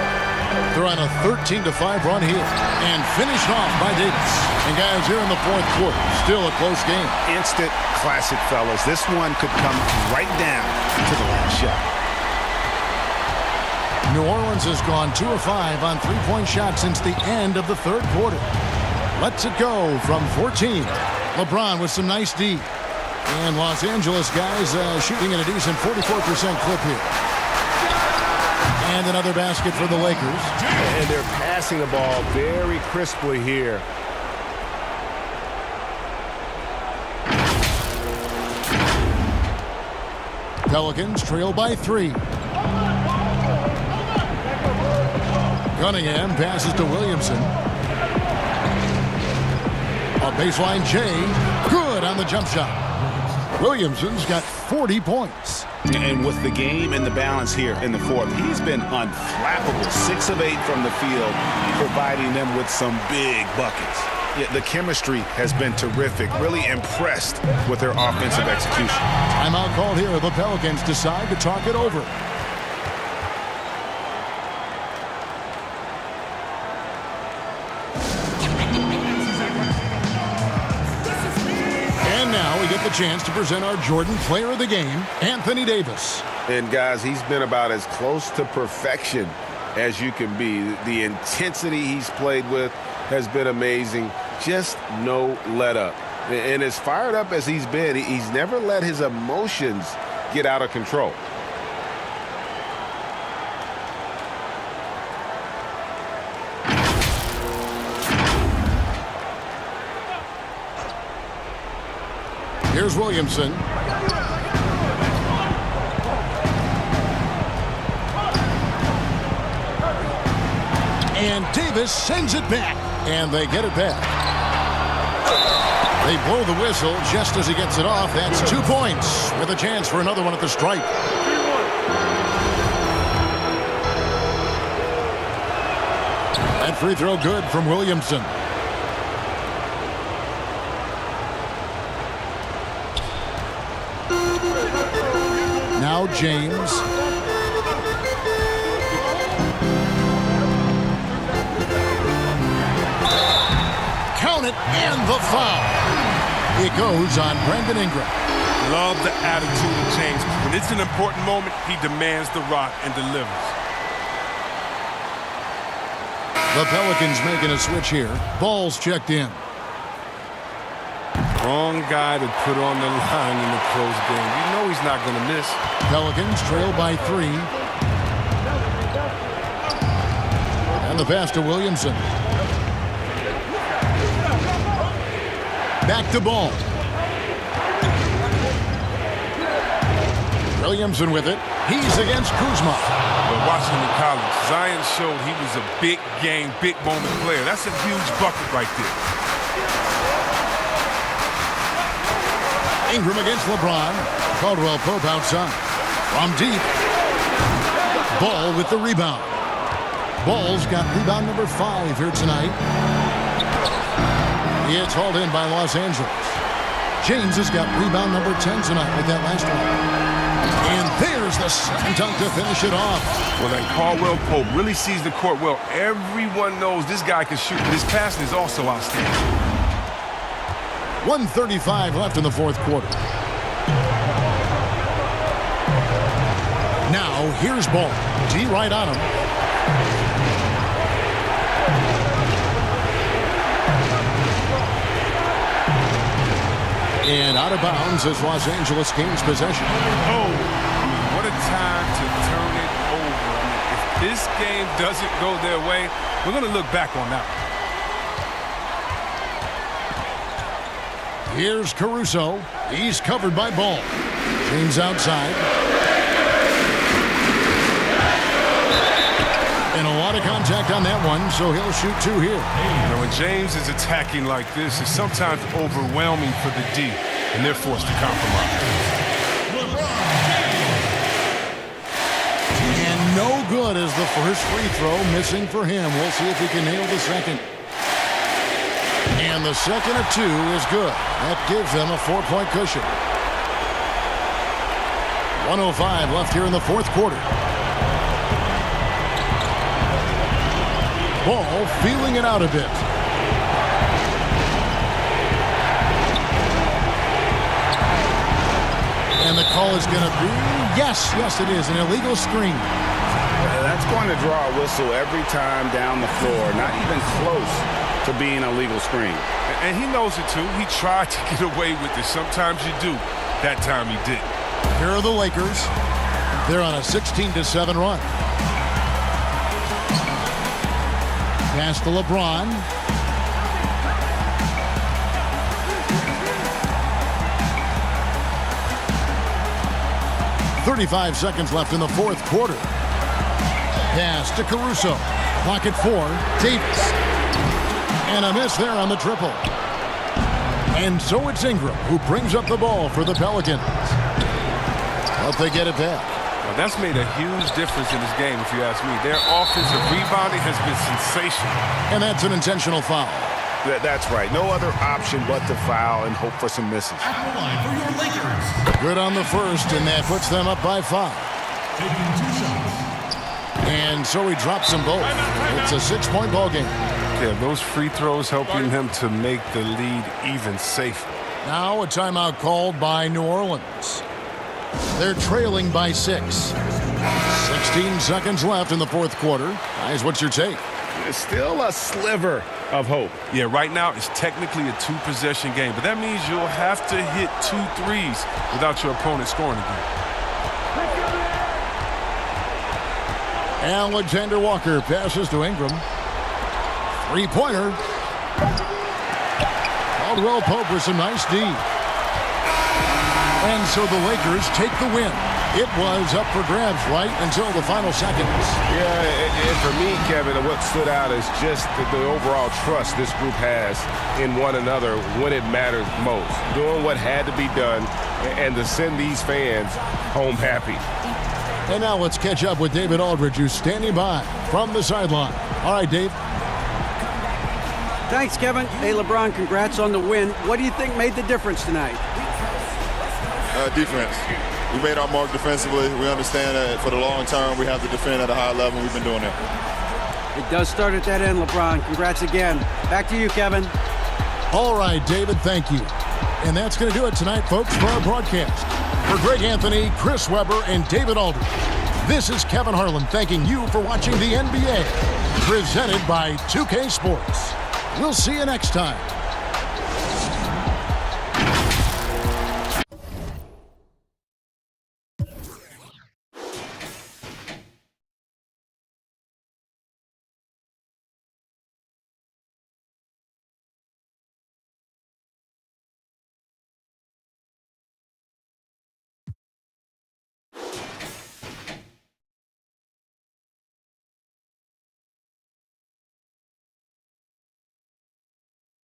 They're on a 13-5 run here. And finished off by Davis. And guys, here in the fourth quarter, still a close game. Instant classic, fellas. This one could come right down to the last shot. New Orleans has gone 2 of 5 on three-point shots since the end of the third quarter. Lets it go from 14. LeBron with some nice D. And Los Angeles guys shooting at a decent 44% clip here. And another basket for the Lakers. And they're passing the ball very crisply here. Pelicans trail by 3. Cunningham passes to Williamson. A baseline J. Good on the jump shot. Williamson's got 40 points. And with the game and the balance here in the fourth, he's been unflappable. 6 of 8 from the field, providing them with some big buckets. Yeah, the chemistry has been terrific. Really impressed with their offensive execution. Timeout called here. The Pelicans decide to talk it over. And now we get the chance to present our Jordan Player of the Game, Anthony Davis. And guys, he's been about as close to perfection as you can be. The intensity he's played with has been amazing. Just no let up. And as fired up as he's been, he's never let his emotions get out of control. Here's Williamson. And Davis sends it back. And they get it back. They blow the whistle just as he gets it off. That's 2 points with a chance for another one at the stripe. That free throw good from Williamson. Now James. Count it, and the foul. It goes on Brandon Ingram. Love the attitude of James. When it's an important moment, he demands the rock and delivers. The Pelicans making a switch here. Ball's checked in. Wrong guy to put on the line in the close game. You know he's not going to miss. Pelicans trail by 3. And the pass to Williamson. Back to ball. Williamson with it. He's against Kuzma. But Washington College, Zion showed he was a big game, big moment player. That's a huge bucket right there. Ingram against LeBron. Caldwell Pope outside. From deep. Ball with the rebound. Ball's got rebound number 5 here tonight. It's hauled in by Los Angeles. James has got rebound number 10 tonight with that last one. And there's the slam dunk to finish it off. Well, that Caldwell Pope really sees the court well. Everyone knows this guy can shoot. His passing is also outstanding. 1:35 left in the fourth quarter. Now, here's ball. D right on him. And out of bounds as Los Angeles gains possession. Oh, what a time to turn it over. I mean, if this game doesn't go their way, we're going to look back on that one. Here's Caruso. He's covered by Ball. James outside. And a lot of contact on that one, so he'll shoot 2 here. You know, when James is attacking like this, it's sometimes overwhelming for the D, and they're forced to compromise. And good as the first free throw missing for him. We'll see if he can nail the second. And the second of 2 is good. That gives them a 4-point cushion. 1:05 left here in the fourth quarter. Ball feeling it out a bit. And the call is going to be, yes, it is, an illegal screen. That's going to draw a whistle every time down the floor. Not even close to being a legal screen. And he knows it too. He tried to get away with it. Sometimes you do. That time he didn't. Here are the Lakers. They're on a 16-7 run. Pass to LeBron. .35 seconds left in the fourth quarter. Pass to Caruso. Clock at 4. Davis. And a miss there on the triple. And so it's Ingram who brings up the ball for the Pelicans. But they get it back. Well, that's made a huge difference in this game, if you ask me. Their offensive rebounding has been sensational. And that's an intentional foul. That's right. No other option but to foul and hope for some misses. Good on the first, and that puts them up by 5. And so he drops them both. It's a 6-point ball game. Yeah, those free throws helping him to make the lead even safer. Now a timeout called by New Orleans. They're trailing by 6. 16 seconds left in the fourth quarter. Guys, what's your take? It's still a sliver of hope. Yeah, right now it's technically a 2-possession game, but that means you'll have to hit 2 threes without your opponent scoring again. Alexander Walker passes to Ingram. 3-pointer. Caldwell Pope with some nice D. And so the Lakers take the win. It was up for grabs right until the final seconds. Yeah, and for me, Kevin, what stood out is just the overall trust this group has in one another when it matters most. Doing what had to be done and to send these fans home happy. And now let's catch up with David Aldridge, who's standing by from the sideline. All right, Dave. Thanks, Kevin. Hey, LeBron, congrats on the win. What do you think made the difference tonight? Defense. We made our mark defensively. We understand that for the long term, we have to defend at a high level. We've been doing it. It does start at that end, LeBron. Congrats again. Back to you, Kevin. All right, David, thank you. And that's going to do it tonight, folks, for our broadcast. For Greg Anthony, Chris Webber, and David Aldridge, this is Kevin Harlan thanking you for watching the NBA, presented by 2K Sports. We'll see you next time.